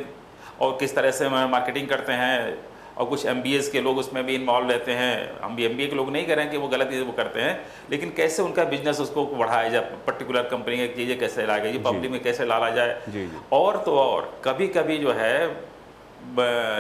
और किस तरह से मार्केटिंग करते हैं। और कुछ MBAs के लोग उसमें भी इन्वॉल्व रहते हैं। हम भी MBA के लोग नहीं करें कि वो गलत चीज़ वो करते हैं, लेकिन कैसे उनका बिजनेस उसको बढ़ाया जाए, पर्टिकुलर कंपनी की चीज़ें कैसे लाया जाए, ये पब्लिक में कैसे लाला जाए। और तो और कभी कभी जो है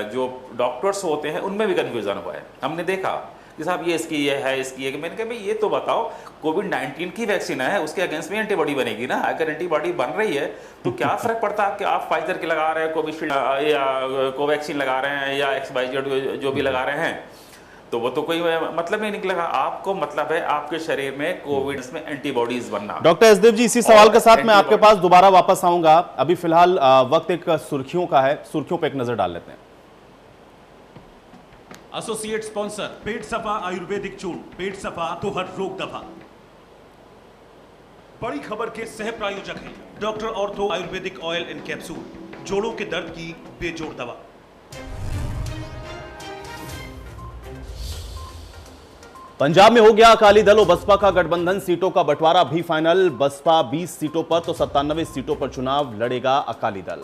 जो डॉक्टर्स होते हैं उनमें भी कन्फ्यूज़न हुआ है। हमने देखा कि साहब ये इसकी ये है, इसकी ये, मैंने कहा भाई ये तो बताओ कोविड-19 की वैक्सीन है, उसके अगेंस्ट में एंटीबॉडी बनेगी ना। अगर एंटीबॉडी बन रही है तो क्या फ़र्क पड़ता है कि आप फाइजर की लगा रहे हैं, कोविशील्ड या कोवैक्सीन लगा रहे हैं या XYZ जो भी लगा रहे हैं, तो वो तो कोई मतलब नहीं निकलेगा। आपको मतलब है आपके शरीर में कोविड में एंटीबॉडीज बनना। डॉक्टर एसदेव जी, इसी सवाल के साथ मैं आपके पास दोबारा वापस आऊंगा। अभी फिलहाल वक्त एक सुर्खियों का है, सुर्खियों पे एक नजर डाल लेते हैं। एसोसिएट स्पॉन्सर पेट सफा आयुर्वेदिक चूर्ण, पेट सफा तो हर रोग दफा। बड़ी खबर के सह प्रायोजक हैं doctor ortho Ayurvedic oil and capsule, जोड़ों के दर्द की बेजोड़ दवा। पंजाब में हो गया अकाली दल और बसपा का गठबंधन, सीटों का बंटवारा भी फाइनल। बसपा 20 सीटों पर तो 97 सीटों पर चुनाव लड़ेगा अकाली दल।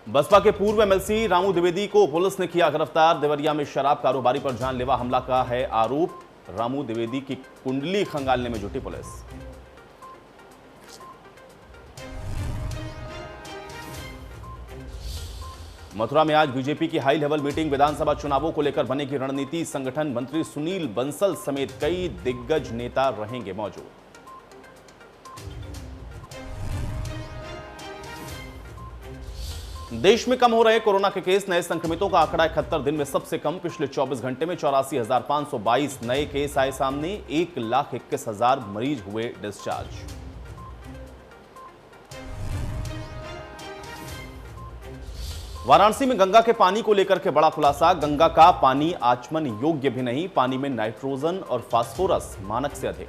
बसपा के पूर्व एमएलसी रामू द्विवेदी को पुलिस ने किया गिरफ्तार। देवरिया में शराब कारोबारी पर जानलेवा हमला का है आरोप। रामू द्विवेदी की कुंडली खंगालने में जुटी पुलिस। मथुरा में आज बीजेपी की हाई लेवल मीटिंग, विधानसभा चुनावों को लेकर बनेगी रणनीति। संगठन मंत्री सुनील बंसल समेत कई दिग्गज नेता रहेंगे मौजूद। देश में कम हो रहे कोरोना के केस, नए संक्रमितों का आंकड़ा 71 दिन में सबसे कम। पिछले 24 घंटे में 84,522 नए केस आए सामने। 1,21,000 मरीज हुए डिस्चार्ज। वाराणसी में गंगा के पानी को लेकर के बड़ा खुलासा। गंगा का पानी आचमन योग्य भी नहीं, पानी में नाइट्रोजन और फास्फोरस मानक से अधिक।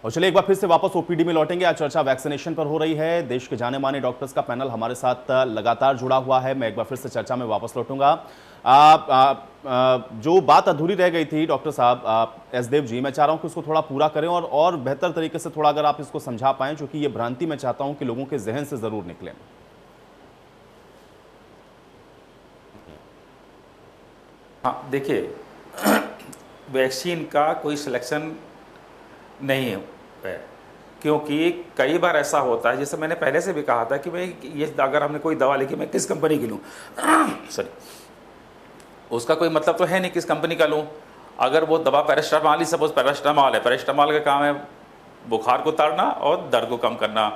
और चलिए एक बार फिर से वापस ओपीडी में लौटेंगे। आज चर्चा वैक्सीनेशन पर हो रही है। देश के जाने माने डॉक्टर्स का पैनल हमारे साथ लगातार जुड़ा हुआ है। मैं एक बार फिर से चर्चा में वापस लौटूंगा। जो बात अधूरी रह गई थी डॉक्टर साहब, एसदेव जी, मैं चाह रहा हूं कि उसको थोड़ा पूरा करें और बेहतर तरीके से थोड़ा अगर आप इसको समझा पाएं, क्योंकि ये भ्रांति मैं चाहता हूं कि लोगों के जहन से जरूर निकले। हाँ देखिए, वैक्सीन का कोई सिलेक्शन नहीं है, क्योंकि कई बार ऐसा होता है, जैसे मैंने पहले से भी कहा था कि भाई ये अगर हमने कोई दवा लिखी, मैं किस कंपनी की लूँ सॉरी, उसका कोई मतलब तो है नहीं किस कंपनी का लूँ। अगर वो दवा पैरास्टामॉल ही, सपोज पैरास्टामॉल है, पैरास्टामॉल का काम है बुखार को उतारना और दर्द को कम करना।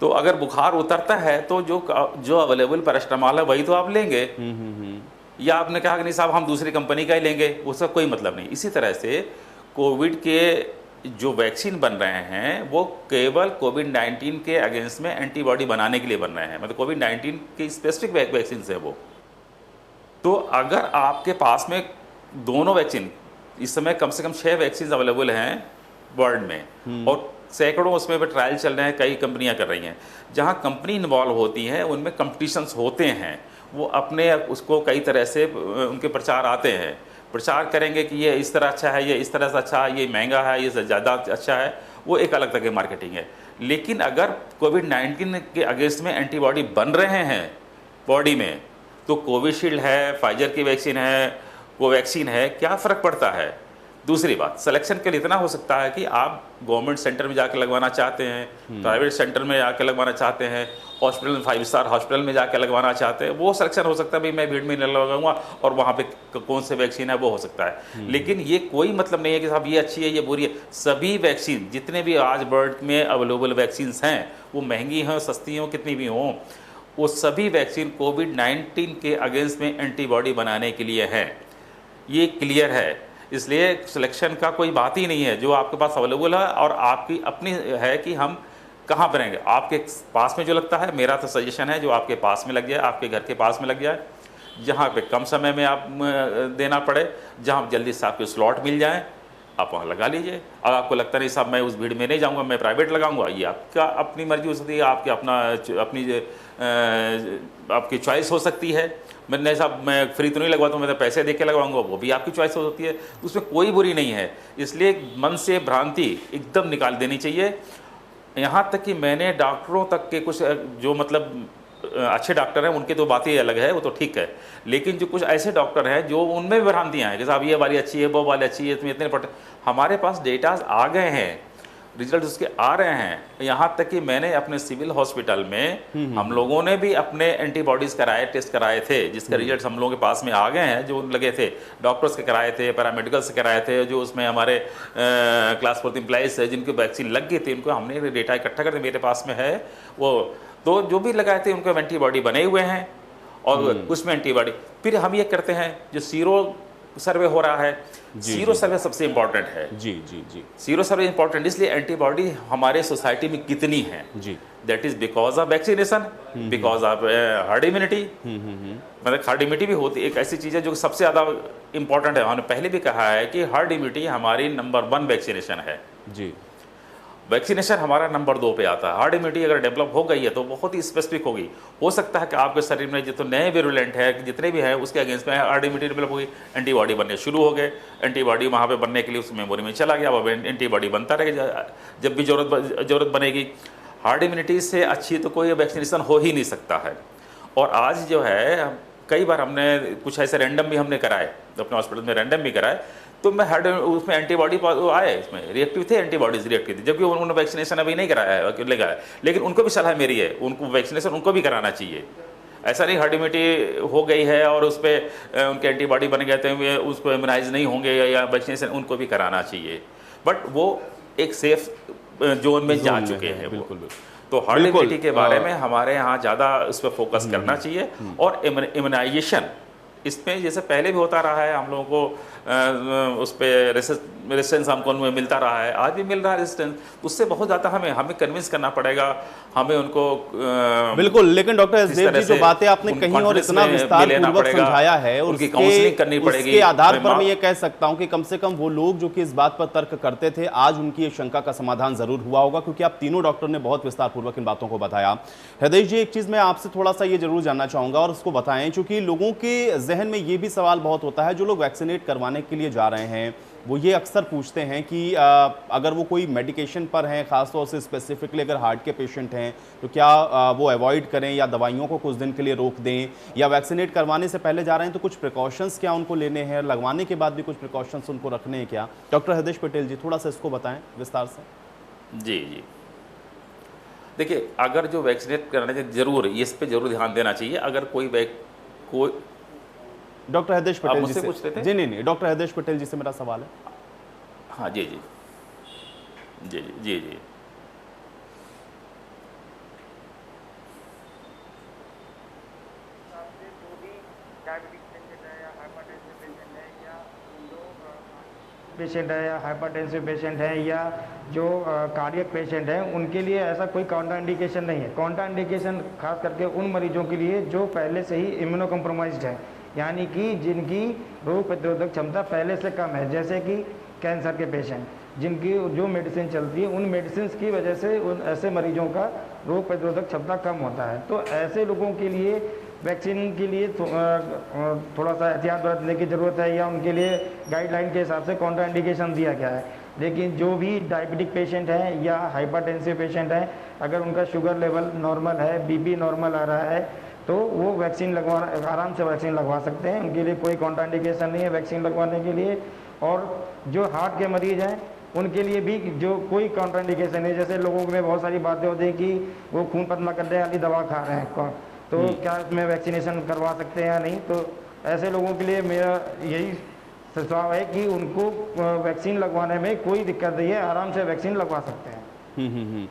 तो अगर बुखार उतरता है तो जो अवेलेबल पैरास्टामॉल है वही तो आप लेंगे। या आपने कहा कि नहीं साहब हम दूसरी कंपनी का ही लेंगे, उसका कोई मतलब नहीं। इसी तरह से कोविड के जो वैक्सीन बन रहे हैं वो केवल कोविड-19 के अगेंस्ट में एंटीबॉडी बनाने के लिए बन रहे हैं, मतलब कोविड-19 की स्पेसिफिक वैक्सीन है वो। तो अगर आपके पास में दोनों वैक्सीन, इस समय कम से कम 6 वैक्सीन अवेलेबल हैं वर्ल्ड में, और सैकड़ों उसमें भी ट्रायल चल रहे हैं, कई कंपनियां कर रही हैं। जहां कंपनी इन्वॉल्व होती हैं उनमें कंपटीशंस होते हैं, वो अपने उसको कई तरह से उनके प्रचार आते हैं, प्रचार करेंगे कि ये इस तरह अच्छा है, ये इस तरह से अच्छा है, ये महंगा है, ये ज़्यादा अच्छा है, वो एक अलग तरह की मार्केटिंग है। लेकिन अगर कोविड-19 के अगेंस्ट में एंटीबॉडी बन रहे हैं बॉडी में, तो कोविशील्ड है, फाइजर की वैक्सीन है, कोवैक्सीन है, क्या फ़र्क पड़ता है। दूसरी बात, सिलेक्शन के लिए इतना हो सकता है कि आप गवर्नमेंट सेंटर में जाकर लगवाना चाहते हैं, प्राइवेट सेंटर में जाकर लगवाना चाहते हैं, हॉस्पिटल 5 स्टार हॉस्पिटल में जाकर लगवाना चाहते हैं, वो सिलेक्शन हो सकता है भाई मैं भीड़ में नहीं लगाऊंगा और वहाँ पे कौन से वैक्सीन है वो हो सकता है। लेकिन ये कोई मतलब नहीं है कि साहब ये अच्छी है ये बुरी है। सभी वैक्सीन जितने भी आज वर्ल्ड में अवेलेबल वैक्सीन्स हैं, वो महंगी हों सस्ती हों कितनी भी हों, वो सभी वैक्सीन कोविड-19 के अगेंस्ट में एंटीबॉडी बनाने के लिए हैं, ये क्लियर है। इसलिए सिलेक्शन का कोई बात ही नहीं है, जो आपके पास अवेलेबल है और आपकी अपनी है कि हम कहाँ पर रहेंगे। आपके पास में जो लगता है, मेरा तो सजेशन है जो आपके पास में लग जाए, आपके घर के पास में लग जाए, जहाँ पे कम समय में आप देना पड़े, जहाँ जल्दी से आपके स्लॉट मिल जाए, आप वहाँ लगा लीजिए। अगर आपको लगता नहीं साहब मैं उस भीड़ में नहीं जाऊँगा, मैं प्राइवेट लगाऊंगा, ये आपका अपनी मर्जी हो सकती है, आपकी आपकी चॉइस हो सकती है। मैंने साहब मैं फ्री तो नहीं लगवाता हूँ, मैं तो पैसे दे के लगवाऊंगा, वो भी आपकी चॉइस हो सकती है, उसमें कोई बुरी नहीं है। इसलिए मन से भ्रांति एकदम निकाल देनी चाहिए। यहाँ तक कि मैंने डॉक्टरों तक के कुछ जो मतलब अच्छे डॉक्टर हैं उनकी तो बात ही अलग है, वो तो ठीक है, लेकिन जो कुछ ऐसे डॉक्टर हैं जो उनमें भी भ्रांतियाँ हैं कि साहब ये वाली अच्छी है, वो वाली अच्छी है, तुम्हें इतने पट, हमारे पास डेटाज आ गए हैं, रिजल्ट उसके आ रहे हैं। यहाँ तक कि मैंने अपने सिविल हॉस्पिटल में हम लोगों ने भी अपने एंटीबॉडीज़ कराए, टेस्ट कराए थे, जिसके रिजल्ट हम लोगों के पास में आ गए हैं, जो लगे थे, डॉक्टर्स के कराए थे, पैरामेडिकल से कराए थे, जो उसमें हमारे क्लास 4 एम्प्लॉइज है जिनको वैक्सीन लग गई थी, उनको हमने डेटा इकट्ठा करके मेरे पास में है वो, तो जो भी लगाए थे उनको एंटीबॉडी बने हुए हैं और उसमें एंटीबॉडी। फिर हम ये करते हैं जो सीरो सर्वे हो रहा है, सीरो सर्वे सबसे इंपॉर्टेंट है। जी जी जी, सीरो सर्वे इंपॉर्टेंट इसलिए एंटीबॉडी हमारे सोसाइटी में कितनी है जी, that is because of vaccination, because of herd immunity. मतलब हार्ड इम्यूनिटी भी होती है, एक ऐसी चीज़ है जो सबसे ज़्यादा इंपॉर्टेंट है। हमने पहले भी कहा है कि हार्ड इम्यूनिटी हमारी नंबर 1 वैक्सीनेशन है जी। वैक्सीनेशन हमारा नंबर 2 पे आता है। हार्ड इम्यूनिटी अगर डेवलप हो गई है तो बहुत ही स्पेसिफिक होगी। हो सकता है कि आपके शरीर में जितने नए वेरुलेंट है, जितने भी हैं, उसके अगेंस्ट में हार्ड इम्यूनिटी डेवलप होगी, एंटीबॉडी बनने शुरू हो गए, एंटीबॉडी वहाँ पे बनने के लिए उस मेमोरी में चला गया, अब एंटीबॉडी बनता रहेगा जब भी जरूरत बनेगी। हार्ड इम्यूनिटी से अच्छी तो कोई वैक्सीनेशन हो ही नहीं सकता है। और आज जो है कई बार हमने कुछ ऐसे रैंडम भी हमने कराए, अपने हॉस्पिटल में रैंडम भी कराए, तो मैं हार्ड उसमें एंटीबॉडी आए, इसमें रिएक्टिव थे, एंटीबॉडीज रिएक्टिव थी, जबकि उन्होंने वैक्सीनेशन अभी नहीं कराया है, लगाया, लेकिन उनको भी सलाह मेरी है, उनको वैक्सीनेशन उनको भी कराना चाहिए। ऐसा नहीं हार्ड इम्यूनिटी हो गई है और उस पर उनके एंटीबॉडी बन गए थे, उसको इम्यूनाइज नहीं होंगे या वैक्सीनेशन, उनको भी कराना चाहिए, बट वो एक सेफ जोन में जा चुके हैं। बिल्कुल। तो हार्ड इम्यूनिटी के बारे में हमारे यहाँ ज़्यादा उस पर फोकस करना चाहिए। और इम्यूनाइजेशन इसमें जैसे पहले भी होता रहा है, हम लोगों को उस पर रेजिस्टेंस हमको उनमें मिलता रहा है, आज भी मिल रहा है रेजिस्टेंस, उससे बहुत ज़्यादा हमें कन्विंस करना पड़ेगा, हमें उनको बिल्कुल। लेकिन डॉक्टर एसदेव जी, जो बातें आपने कही और इतना विस्तार पूर्वक समझाया है, उनकी काउंसलिंग करनी पड़ेगी, उसके आधार पर मैं ये कह सकता हूं कि कम से कम वो लोग जो कि इस बात पर तर्क करते थे, आज उनकी ये शंका का समाधान जरूर हुआ होगा, क्योंकि आप तीनों डॉक्टर ने बहुत विस्तार पूर्वक इन बातों को बताया। हृदय जी, एक चीज मैं आपसे थोड़ा सा ये जरूर जानना चाहूंगा और उसको बताएं, क्योंकि लोगों के जहन में ये भी सवाल बहुत होता है, जो लोग वैक्सीनेट करवाने के लिए जा रहे हैं वो ये अक्सर पूछते हैं कि अगर वो कोई मेडिकेशन पर हैं, खासतौर से स्पेसिफिकली अगर हार्ट के पेशेंट हैं, तो क्या वो अवॉइड करें या दवाइयों को कुछ दिन के लिए रोक दें, या वैक्सीनेट करवाने से पहले जा रहे हैं तो कुछ प्रिकॉशंस क्या उनको लेने हैं, लगवाने के बाद भी कुछ प्रिकॉशंस उनको रखने हैं क्या? डॉक्टर हृदय पटेल जी, थोड़ा सा इसको बताएं विस्तार से। जी जी, देखिए, अगर जो वैक्सीनेट कराने से जरूर इस पर जरूर ध्यान देना चाहिए। अगर कोई डॉक्टर हृदय पटेल जी से पूछ रहे थे? जी नहीं, डॉक्टर हृदय पटेल जी से मेरा सवाल है। हाँ जी जी जी जी जी जी। पेशेंट है या हाइपरटेंसिव पेशेंट है या जो कार्डियक पेशेंट है, उनके लिए ऐसा कोई काउंटर इंडिकेशन नहीं है। काउंटर इंडिकेशन खास करके उन मरीजों के लिए जो पहले से ही इम्यूनो कम्प्रोमाइज्ड है, यानी कि जिनकी रोग प्रतिरोधक क्षमता पहले से कम है, जैसे कि कैंसर के पेशेंट, जिनकी जो मेडिसिन चलती है, उन मेडिसिन की वजह से उन ऐसे मरीजों का रोग प्रतिरोधक क्षमता कम होता है। तो ऐसे लोगों के लिए वैक्सीन के लिए थोड़ा सा एहतियात बरतने की ज़रूरत है, या उनके लिए गाइडलाइन के हिसाब से काउंटर इंडिकेशन दिया गया है। लेकिन जो भी डायबिटिक पेशेंट हैं या हाइपरटेंसिव पेशेंट हैं, अगर उनका शुगर लेवल नॉर्मल है, बीपी नॉर्मल आ रहा है, तो वो वैक्सीन आराम से वैक्सीन लगवा सकते हैं। उनके लिए कोई काउंटर इंडिकेशन नहीं है वैक्सीन लगवाने के लिए। और जो हार्ट के मरीज हैं उनके लिए भी जो कोई काउंटर इंडिकेशन नहीं है। जैसे लोगों में बहुत सारी बातें होती हैं कि वो खून पतला करने वाली दवा खा रहे हैं, तो क्या इसमें वैक्सीनेशन करवा सकते हैं या नहीं। तो ऐसे लोगों के लिए मेरा यही सुझाव है कि उनको वैक्सीन लगवाने में कोई दिक्कत नहीं है, आराम से वैक्सीन लगवा सकते हैं।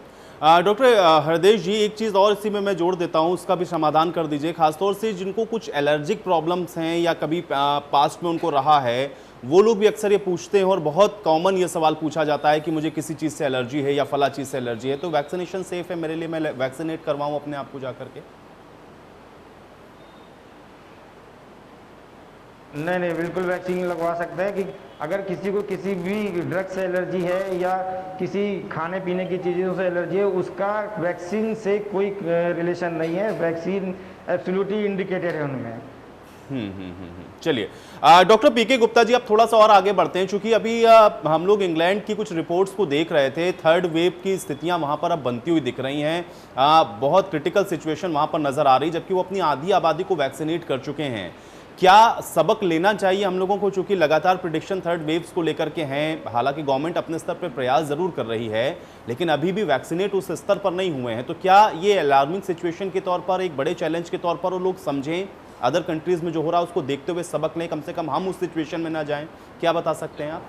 डॉक्टर हृदय जी, एक चीज़ और इसी में मैं जोड़ देता हूं, उसका भी समाधान कर दीजिए। खासतौर से जिनको कुछ एलर्जिक प्रॉब्लम्स हैं या कभी पास्ट में उनको रहा है, वो लोग भी अक्सर ये पूछते हैं और बहुत कॉमन ये सवाल पूछा जाता है कि मुझे किसी चीज़ से एलर्जी है या फला चीज़ से एलर्जी है, तो वैक्सीनेशन सेफ है मेरे लिए, मैं वैक्सीनेट करवाऊँ अपने आप को जा करके? नहीं, बिल्कुल वैक्सीन लगवा सकते हैं। कि अगर किसी को किसी भी ड्रग से एलर्जी है या किसी खाने पीने की चीज़ों से एलर्जी है, उसका वैक्सीन से कोई रिलेशन नहीं है। वैक्सीन एब्सोल्युटली इंडिकेटेड है उनमें। चलिए, डॉक्टर पीके गुप्ता जी, आप थोड़ा सा और आगे बढ़ते हैं, क्योंकि अभी हम लोग इंग्लैंड की कुछ रिपोर्ट्स को देख रहे थे। थर्ड वेव की स्थितियां वहां पर अब बनती हुई दिख रही हैं। बहुत क्रिटिकल सिचुएशन वहां पर नजर आ रही, जबकि वो अपनी आधी आबादी को वैक्सीनेट कर चुके हैं। क्या सबक लेना चाहिए हम लोगों को, चूंकि लगातार प्रिडिक्शन थर्ड वेव्स को लेकर के हैं? हालांकि गवर्नमेंट अपने स्तर पर प्रयास जरूर कर रही है, लेकिन अभी भी वैक्सीनेट उस स्तर पर नहीं हुए हैं। तो क्या ये अलार्मिंग सिचुएशन के तौर पर, एक बड़े चैलेंज के तौर पर वो लोग समझें, अदर कंट्रीज में जो हो रहा है उसको देखते हुए सबक लें, कम से कम हम उस सिचुएशन में ना जाएं? क्या बता सकते हैं आप?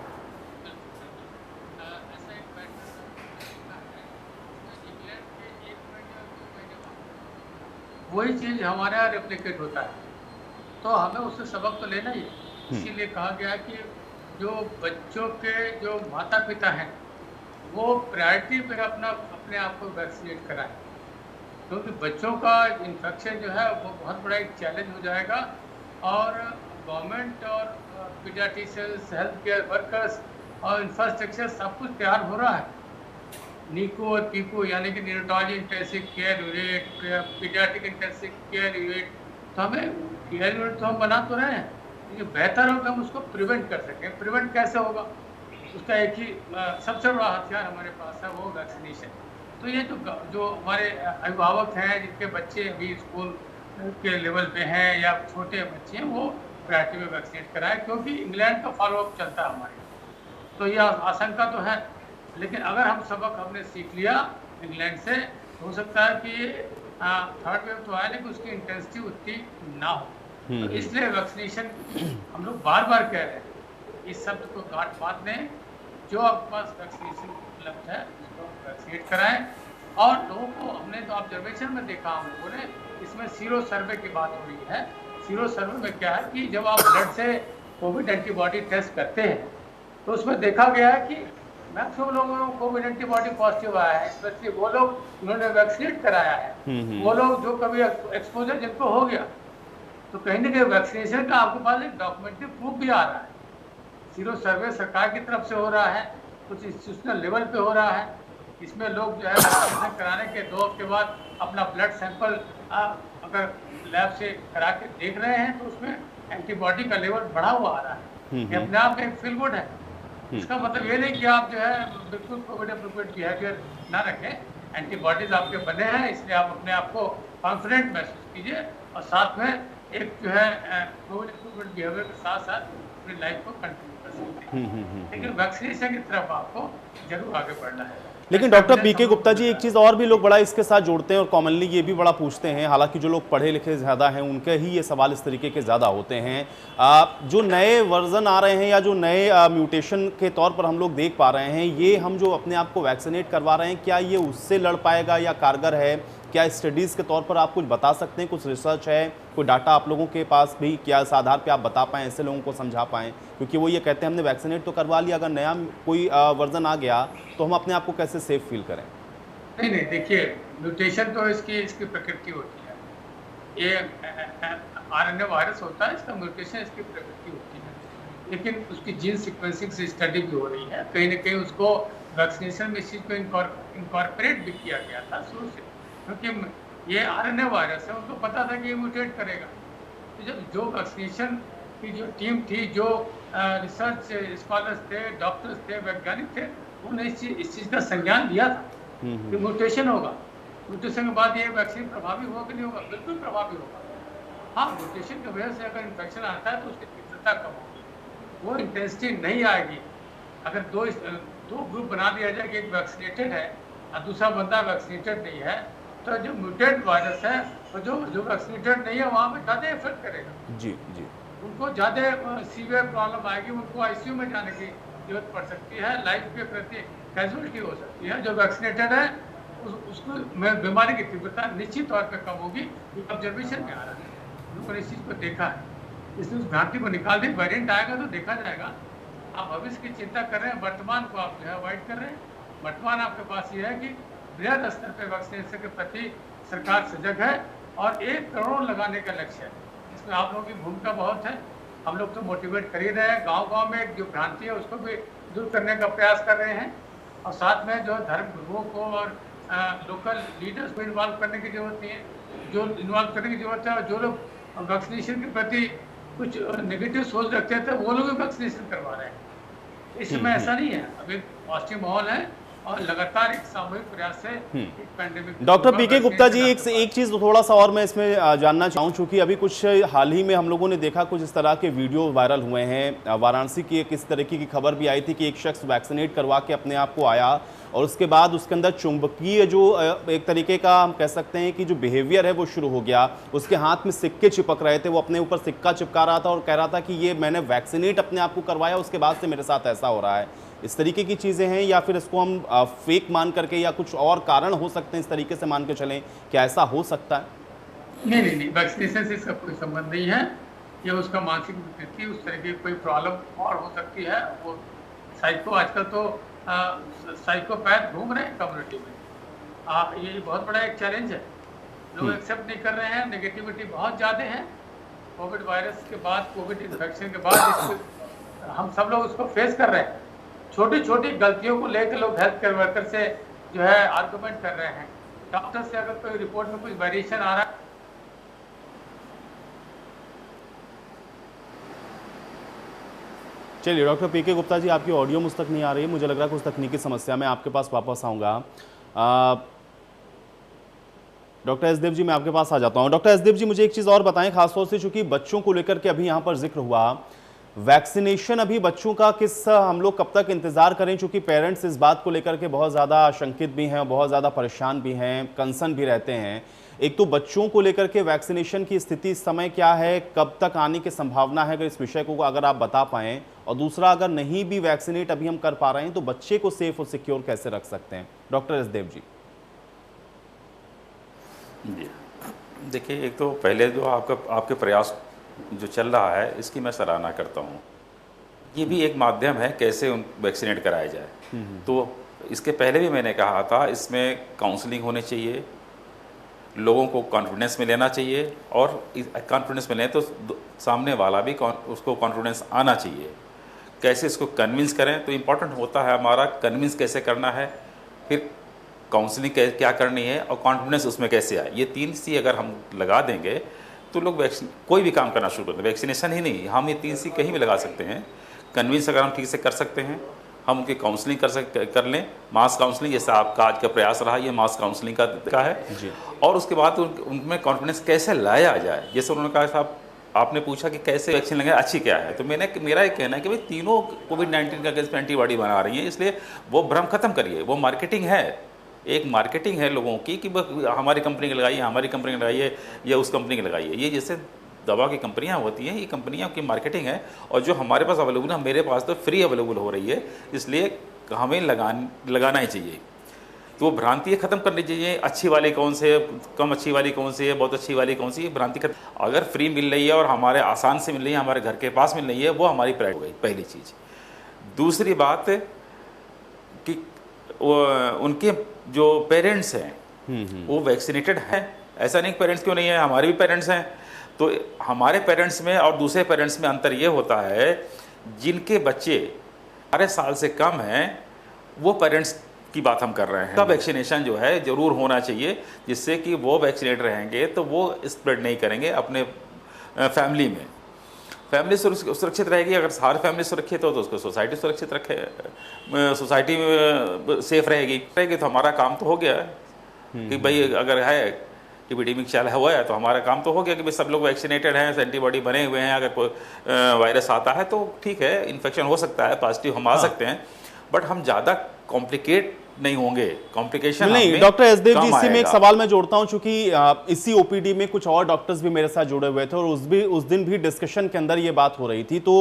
वही चीज हमारे यहाँ रेप्लिकेट होता है, तो हमें उससे सबक तो लेना ही है। इसीलिए कहा गया है कि जो बच्चों के जो माता पिता हैं वो प्रायोरिटी पर अपने आप को वैक्सीनेट कराएं, क्योंकि बच्चों का इन्फेक्शन जो है वो बहुत बड़ा एक चैलेंज हो जाएगा। और गवर्नमेंट और पीडियाट्रिशियंस, हेल्थ केयर वर्कर्स और इंफ्रास्ट्रक्चर सब कुछ तैयार हो रहा है। नीको और पीको यानी कि neurology intensive care unit, paediatric intensive care unit, तो हमें केयर यूनिट तो हम बना तो रहे हैं, लेकिन बेहतर हो कि हम उसको प्रिवेंट कर सकें। प्रिवेंट कैसे होगा? उसका एक ही सबसे बड़ा हथियार हमारे पास है, वो वैक्सीनेशन। तो ये जो हमारे अभिभावक हैं जिनके बच्चे अभी स्कूल के लेवल पे हैं या छोटे बच्चे हैं, वो प्रायोरिटी में वैक्सीनेट कराएं, क्योंकि इंग्लैंड का फॉलोअप चलता है हमारे। तो ये आशंका तो है, लेकिन अगर हम सबक हमने सीख लिया इंग्लैंड से, हो सकता है कि थर्ड वेव तो आए लेकिन उसकी इंटेंसिटी उतनी ना हो। तो इसलिए वैक्सीनेशन हम लोग बार बार कह रहे हैं, इस शब्द को गांठ बांध लें, जो आपके पास वैक्सीनेशन उपलब्ध है उसको वैक्सीनेट कराएं। और लोगों को हमने तो ऑब्जर्वेशन में देखा, हम लोगों ने इसमें सीरो सर्वे की बात हो रही है। सीरो सर्वे में क्या है कि जब आप ब्लड से कोविड एंटीबॉडी टेस्ट करते हैं तो उसमें देखा गया है कि मैक्सिमम लोगों को कोविड एंटीबॉडी पॉजिटिव आया है, स्पेशली वो लोग जिन्होंने वैक्सीनेट कराया है, वो लोग जो कभी एक्सपोजर जिनको हो गया। तो कहीं ना कहीं वैक्सीनेशन का आपके पास एक डॉक्यूमेंट्री प्रूफ भी आ रहा है। सीरो सर्वे सरकार की तरफ से हो रहा है, कुछ इंस्टीट्यूशनल लेवल पे हो रहा है। इसमें लोग जो है वैक्सीनेशन कराने के 2 हफ्ते बाद अपना ब्लड सैंपल अगर लैब से करा के देख रहे हैं तो उसमें एंटीबॉडी का लेवल बढ़ा हुआ आ रहा है। ये अपने आप में एक फील गुड है। इसका मतलब ये नहीं कि आप जो है बिल्कुल कोविड एप्रोप्रिएट बिहेवियर ना रखें। एंटीबॉडीज आपके बने हैं, इसलिए आप अपने आप को कॉन्फिडेंट महसूस कीजिए और साथ में एक जो है कोविड एप्रोप्रिएट बिहेवियर के साथ साथ अपनी लाइफ को कंटिन्यू कर सकते हैं। लेकिन वैक्सीनेशन की तरफ आपको जरूर आगे बढ़ना है। लेकिन डॉक्टर पीके गुप्ता जी, एक चीज़ और भी लोग बड़ा इसके साथ जोड़ते हैं और कॉमनली ये भी बड़ा पूछते हैं, हालांकि जो लोग पढ़े लिखे ज़्यादा हैं उनके ही ये सवाल इस तरीके के ज़्यादा होते हैं। जो नए वर्जन आ रहे हैं या जो नए म्यूटेशन के तौर पर हम लोग देख पा रहे हैं, ये हम जो अपने आप को वैक्सीनेट करवा रहे हैं, क्या ये उससे लड़ पाएगा या कारगर है? क्या स्टडीज़ के तौर पर आप कुछ बता सकते हैं? कुछ रिसर्च है, कोई डाटा आप लोगों के पास भी, क्या इस आधार पे आप बता पाएँ, ऐसे लोगों को समझा पाएँ? क्योंकि वो ये कहते हैं हमने वैक्सीनेट तो करवा लिया, अगर नया कोई वर्जन आ गया तो हम अपने आप को कैसे सेफ फील करें? नहीं, देखिए, म्यूटेशन तो इसकी प्रकृति होती है। ये आरएनए वायरस होता है, इसका म्यूटेशन इसकी प्रकृति होती है, लेकिन उसकी जीन सीक्वेंसिंग से स्टडी भी हो रही है। कहीं ना कहीं उसको वैक्सीनेशन में इस चीज़ को इनकॉर्पोरेट भी किया गया था शुरू से, क्योंकि ये आरएनए वायरस है, उनको पता था कि ये म्यूटेट करेगा। तो जब जो वैक्सीनेशन की जो टीम थी, जो रिसर्च स्कॉलर्स थे, डॉक्टर्स थे, वैज्ञानिक थे, उन्होंने इस चीज़ का संज्ञान लिया था कि म्यूटेशन होगा। म्यूटेशन के बाद ये वैक्सीन प्रभावी होगा कि नहीं होगा? बिल्कुल प्रभावी होगा। हाँ, म्यूटेशन की वजह से अगर इन्फेक्शन आता है तो उसकी तीव्रता कम होगी, वो इंटेंसिटी नहीं आएगी। अगर दो ग्रुप बना दिया जाए कि एक वैक्सीनेटेड है और दूसरा बंदा वैक्सीनेटेड नहीं है, तो जो म्यूटेड वायरस है और जो वैक्सीनेटेड नहीं है वहाँ पे ज़्यादा इफेक्ट करेगा। जी, उनको ज़्यादा सीवियर प्रॉब्लम आएगी, उनको आईसीयू में जाने की जरूरत पड़ सकती है, लाइफ के प्रति कैजुअलिटी हो सकती है। जो वैक्सीनेटेड है उसको बीमारी की तीव्रता निश्चित तौर पर कम होगी। ऑब्जर्वेशन में आ रहा है, लोगों ने इस चीज़ को देखा है, इसलिए उस भ्रांति को निकाल दें। वेरिएंट आएगा तो देखा जाएगा। आप भविष्य की चिंता कर रहे हैं, वर्तमान को आप जो है अवॉइड कर रहे हैं। वर्तमान आपके पास ये है कि बृहद स्तर पर वैक्सीनेशन के प्रति सरकार सजग है और 1 करोड़ लगाने का लक्ष्य है। इसमें आप लोगों की भूमिका बहुत है। हम लोग तो मोटिवेट कर ही रहे हैं, गांव-गांव में जो भ्रांति है उसको भी दूर करने का प्रयास कर रहे हैं और साथ में जो धर्म गुरुओं को और लोकल लीडर्स को इन्वॉल्व करने की जरूरत नहीं है, जो इन्वॉल्व करने की जरूरत है। और जो लोग वैक्सीनेशन के प्रति कुछ नेगेटिव सोच रखते थे वो लोग भी वैक्सीनेशन करवा रहे हैं। इस समय ऐसा नहीं है, अभी पॉजिटिव माहौल है और लगातार एक सामूहिक प्रयास से एक पैंडेमिक। डॉक्टर पीके गुप्ता जी, एक चीज़ थोड़ा सा और मैं इसमें जानना चाहूँ, चूँकि अभी कुछ हाल ही में हम लोगों ने देखा कुछ इस तरह के वीडियो वायरल हुए हैं। वाराणसी की एक इस तरीके की खबर भी आई थी कि एक शख्स वैक्सीनेट करवा के अपने आप को आया और उसके बाद उसके अंदर चुंबकीय जो एक तरीके का हम कह सकते हैं कि जो बिहेवियर है वो शुरू हो गया। उसके हाथ में सिक्के चिपक रहे थे, वो अपने ऊपर सिक्का चिपका रहा था और कह रहा था कि ये मैंने वैक्सीनेट अपने आप को करवाया, उसके बाद से मेरे साथ ऐसा हो रहा है। इस तरीके की चीज़ें हैं या फिर इसको हम फेक मान करके या कुछ और कारण हो सकते हैं इस तरीके से मान के चलें, क्या ऐसा हो सकता है? नहीं, वैक्सीनेशन से इसका कोई संबंध नहीं है। ये उसका मानसिक विकृति, उस तरह की कोई प्रॉब्लम और हो सकती है। वो साइको, आजकल तो साइकोपैथ घूम रहे हैं कम्युनिटी में। ये बहुत बड़ा एक चैलेंज है, लोग एक्सेप्ट नहीं कर रहे हैं। नेगेटिविटी बहुत ज़्यादा है कोविड वायरस के बाद, कोविड इन्फेक्शन के बाद हम सब लोग उसको फेस कर रहे हैं। छोटी छोटी गलतियों को लेकर लोग हेल्थ केयर वर्कर से जो है आर्गुमेंट कर रहे हैं। डॉक्टर से अगर कोई रिपोर्ट में कुछ वेरिएशन आ रहा है, चलिए डॉक्टर पीके गुप्ता जी, आपकी ऑडियो मुझ तक नहीं आ रही है, मुझे लग रहा है कुछ तकनीकी समस्या में आपके पास वापस आऊँगा। डॉक्टर एसदेव जी, मैं आपके पास आ जाता हूँ। डॉक्टर एसदेव जी, मुझे एक चीज़ और बताएं, खासतौर से चूंकि बच्चों को लेकर के अभी यहाँ पर जिक्र हुआ, वैक्सीनेशन अभी बच्चों का किस हम लोग कब तक इंतजार करें, चूंकि पेरेंट्स इस बात को लेकर के बहुत ज़्यादा आशंकित भी हैं, बहुत ज़्यादा परेशान भी हैं, कंसर्न भी रहते हैं। एक तो बच्चों को लेकर के वैक्सीनेशन की स्थिति इस समय क्या है, कब तक आने की संभावना है, अगर इस विषय को अगर आप बता पाएँ, और दूसरा अगर नहीं भी वैक्सीनेट अभी हम कर पा रहे हैं तो बच्चे को सेफ और सिक्योर कैसे रख सकते हैं? डॉक्टर एसदेव जी। देखिए, एक तो पहले जो आपके प्रयास जो चल रहा है इसकी मैं सराहना करता हूँ। ये भी एक माध्यम है कैसे वैक्सीनेट कराया जाए। तो इसके पहले भी मैंने कहा था, इसमें काउंसलिंग होनी चाहिए, लोगों को कॉन्फिडेंस में लेना चाहिए, और कॉन्फिडेंस में लें तो सामने वाला भी उसको कॉन्फिडेंस आना चाहिए। कैसे इसको कन्विंस करें, तो इम्पॉर्टेंट होता है हमारा कन्विंस कैसे करना है, फिर काउंसलिंग क्या करनी है, और कॉन्फिडेंस उसमें कैसे आए। ये 3 सी अगर हम लगा देंगे तो लोग कोई भी काम करना शुरू कर दें। वैक्सीनेशन ही नहीं, हम ये 3 सी कहीं भी लगा सकते हैं। कन्विंस अगर हम ठीक से कर सकते हैं, हम उनकी काउंसलिंग कर लें, मास काउंसलिंग, जैसे आपका आज का प्रयास रहा, ये मास काउंसलिंग का है जी। और उसके बाद उनमें कॉन्फिडेंस कैसे लाया जाए। जैसे उन्होंने कहा साहब, आपने पूछा कि कैसे वैक्सीन लगाए अच्छी क्या है, तो मेरा ये कहना है कि भाई तीनों कोविड-19 का अगेंस्ट एंटीबॉडी बना रही हैं, इसलिए वो भ्रम खत्म करिए। वो मार्केटिंग है, एक मार्केटिंग है लोगों की कि हमारी कंपनी की लगाइए, हमारी कंपनी की लगाइए, या उस कंपनी की लगाइए। ये जैसे दवा की कंपनियां होती हैं, ये कंपनियों की मार्केटिंग है। और जो हमारे पास अवेलेबल है, मेरे पास तो फ्री अवेलेबल हो रही है, इसलिए हमें लगाना ही चाहिए। तो वो भ्रांति खत्म करनी चाहिए, अच्छी वाली कौन से है, कम अच्छी वाली कौन सी है, बहुत अच्छी वाली कौन सी है, भ्रांति खत्म। अगर फ्री मिल रही है और हमारे आसान से मिल रही है, हमारे घर के पास मिल रही है, वो हमारी प्राइड हो गई, पहली चीज़। दूसरी बात कि उनके जो पेरेंट्स हैं वो वैक्सीनेटेड हैं। ऐसा नहीं पेरेंट्स क्यों नहीं है, हमारे भी पेरेंट्स हैं। तो हमारे पेरेंट्स में और दूसरे पेरेंट्स में अंतर ये होता है, जिनके बच्चे 18 साल से कम हैं, वो पेरेंट्स की बात हम कर रहे हैं। तो वैक्सीनेशन जो है ज़रूर होना चाहिए, जिससे कि वो वैक्सीनेट रहेंगे तो वो स्प्रेड नहीं करेंगे अपने फैमिली में। फैमिली सुरक्षित रहेगी। अगर सारी फैमिली सुरक्षित हो तो उसको सोसाइटी सुरक्षित रखे, सोसाइटी में सेफ रहेगी। तो हमारा काम तो हो गया कि भाई अगर है एपिडेमिक चल हुआ है तो हमारा काम तो हो गया कि भाई सब लोग वैक्सीनेटेड हैं, एंटीबॉडी बने हुए हैं। अगर कोई वायरस आता है तो ठीक है, इन्फेक्शन हो सकता है, पॉजिटिव हम आ सकते हैं, बट हम ज़्यादा कॉम्प्लिकेट नहीं होंगे। कॉम्प्लिकेशन नहीं। डॉक्टर एसदेव जी, इसी में एक सवाल मैं जोड़ता हूं, चूंकि इसी ओपीडी में कुछ और डॉक्टर्स भी मेरे साथ जुड़े हुए थे और उस दिन भी डिस्कशन के अंदर ये बात हो रही थी। तो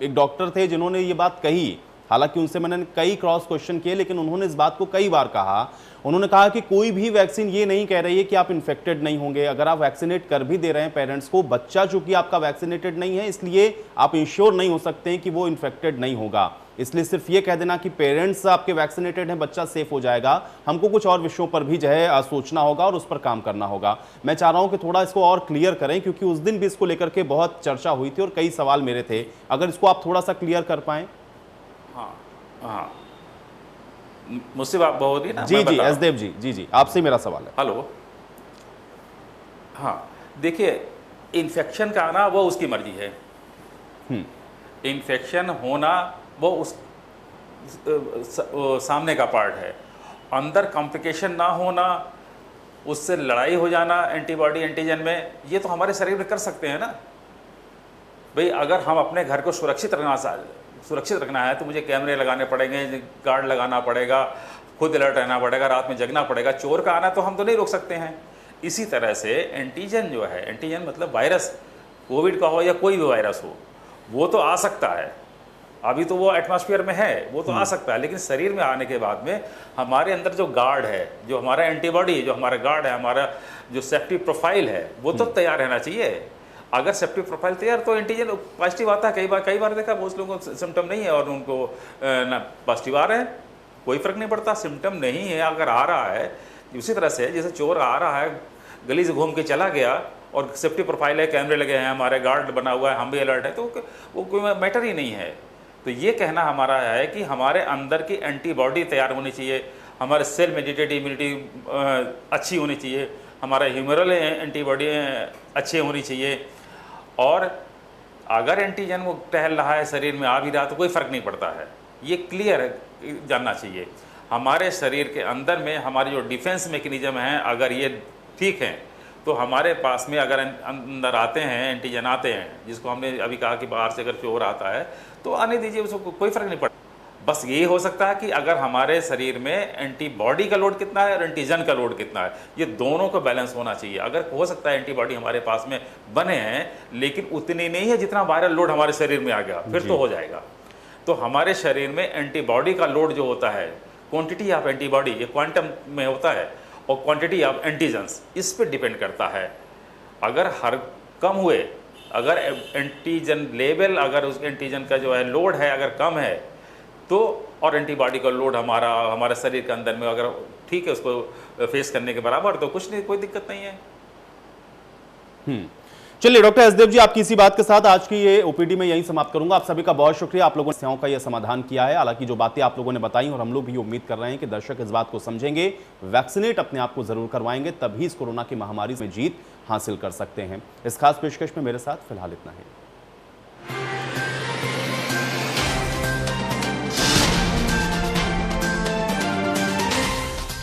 एक डॉक्टर थे जिन्होंने ये बात कही, हालांकि उनसे मैंने कई क्रॉस क्वेश्चन किए, लेकिन उन्होंने इस बात को कई बार कहा। उन्होंने कहा कि कोई भी वैक्सीन ये नहीं कह रही है कि आप इन्फेक्टेड नहीं होंगे। अगर आप वैक्सीनेट कर भी दे रहे हैं पेरेंट्स को, बच्चा चूंकि आपका वैक्सीनेटेड नहीं है, इसलिए आप इंश्योर नहीं हो सकते हैं कि वो इन्फेक्टेड नहीं होगा। इसलिए सिर्फ ये कह देना कि पेरेंट्स आपके वैक्सीनेटेड हैं, बच्चा सेफ हो जाएगा, हमको कुछ और विषयों पर भी जो है सोचना होगा और उस पर काम करना होगा। मैं चाह रहा हूं कि थोड़ा इसको और क्लियर करें, क्योंकि उस दिन भी इसको लेकर के बहुत चर्चा हुई थी और कई सवाल मेरे थे। अगर इसको आप थोड़ा सा क्लियर कर पाएं। हाँ, मुझसे बात बहुत ही ना। जी एसदेव जी, जी आपसे मेरा सवाल है। हेलो। हाँ, देखिए, इन्फेक्शन का आना वो उसकी मर्जी है। इन्फेक्शन होना वो उस सामने का पार्ट है, अंदर कॉम्प्लिकेशन ना होना, उससे लड़ाई हो जाना एंटीबॉडी एंटीजन में, ये तो हमारे शरीर में कर सकते हैं ना भाई। अगर हम अपने घर को सुरक्षित रखना है तो मुझे कैमरे लगाने पड़ेंगे, गार्ड लगाना पड़ेगा, खुद अलर्ट रहना पड़ेगा, रात में जगना पड़ेगा। चोर का आना तो हम तो नहीं रोक सकते हैं। इसी तरह से एंटीजन जो है, एंटीजन मतलब वायरस, कोविड का हो या कोई भी वायरस हो, वो तो आ सकता है। अभी तो वो एटमॉस्फेयर में है, वो तो आ सकता है, लेकिन शरीर में आने के बाद में हमारे अंदर जो गार्ड है, जो हमारा एंटीबॉडी, जो हमारा गार्ड है, हमारा जो सेफ्टी प्रोफाइल है, वो तो तैयार रहना चाहिए। अगर सेफ्टी प्रोफाइल तैयार तो एंटीजन पॉजिटिव आता है। कई बार देखा बहुत लोगों को सिम्टम नहीं है और उनको ना पॉजिटिव आ रहे हैं, कोई फर्क नहीं पड़ता। सिम्टम नहीं है अगर आ रहा है, उसी तरह से जैसे चोर आ रहा है, गली से घूम के चला गया और सेफ्टी प्रोफाइल है, कैमरे लगे हैं, हमारे गार्ड बना हुआ है, हम भी अलर्ट है, तो वो कोई मैटर ही नहीं है। तो ये कहना हमारा है कि हमारे अंदर की एंटीबॉडी तैयार होनी चाहिए, हमारे सेल मेडिटेड इम्यूनिटी अच्छी होनी चाहिए, हमारा ह्यूमरल एंटीबॉडी अच्छी होनी चाहिए। और अगर एंटीजन वो टहल रहा है, शरीर में आ भी रहा, तो कोई फ़र्क नहीं पड़ता है। ये क्लियर जानना चाहिए। हमारे शरीर के अंदर में हमारे जो डिफेंस मैकेनिज्म हैं, अगर ये ठीक हैं, तो हमारे पास में अगर अंदर आते हैं, एंटीजन आते हैं, जिसको हमने अभी कहा कि बाहर से अगर चोर आता है तो आने दीजिए, उसको कोई फ़र्क नहीं पड़ता। बस यही हो सकता है कि अगर हमारे शरीर में एंटीबॉडी का लोड कितना है और एंटीजन का लोड कितना है, ये दोनों का बैलेंस होना चाहिए। अगर हो सकता है एंटीबॉडी हमारे पास में बने हैं, लेकिन उतनी नहीं है जितना वायरल लोड हमारे शरीर में आ गया, फिर तो हो जाएगा। तो हमारे शरीर में एंटीबॉडी का लोड जो होता है, क्वांटिटी ऑफ एंटीबॉडी, ये क्वांटम में होता है, और क्वांटिटी ऑफ एंटीजन्स इस पर डिपेंड करता है। अगर हर कम हुए, अगर एंटीजन लेवल, अगर उस एंटीजन का जो है लोड है अगर कम है, तो और एंटीबॉडी का लोड हमारे शरीर के अंदर में अगर ठीक है, उसको फेस करने के बराबर, तो कुछ नहीं, कोई दिक्कत नहीं है। चलिए डॉक्टर एसदेव जी, आपकी इसी बात के साथ आज की ये ओपीडी में यहीं समाप्त करूंगा। आप सभी का बहुत शुक्रिया, आप लोगों ने समस्याओं का यह समाधान किया है। हालांकि जो बातें आप लोगों ने बताई और हम लोग भी उम्मीद कर रहे हैं कि दर्शक इस बात को समझेंगे, वैक्सीनेट अपने आप को जरूर करवाएंगे, तभी इस कोरोना की महामारी में जीत हासिल कर सकते हैं। इस खास पेशकश में मेरे साथ फिलहाल इतना है।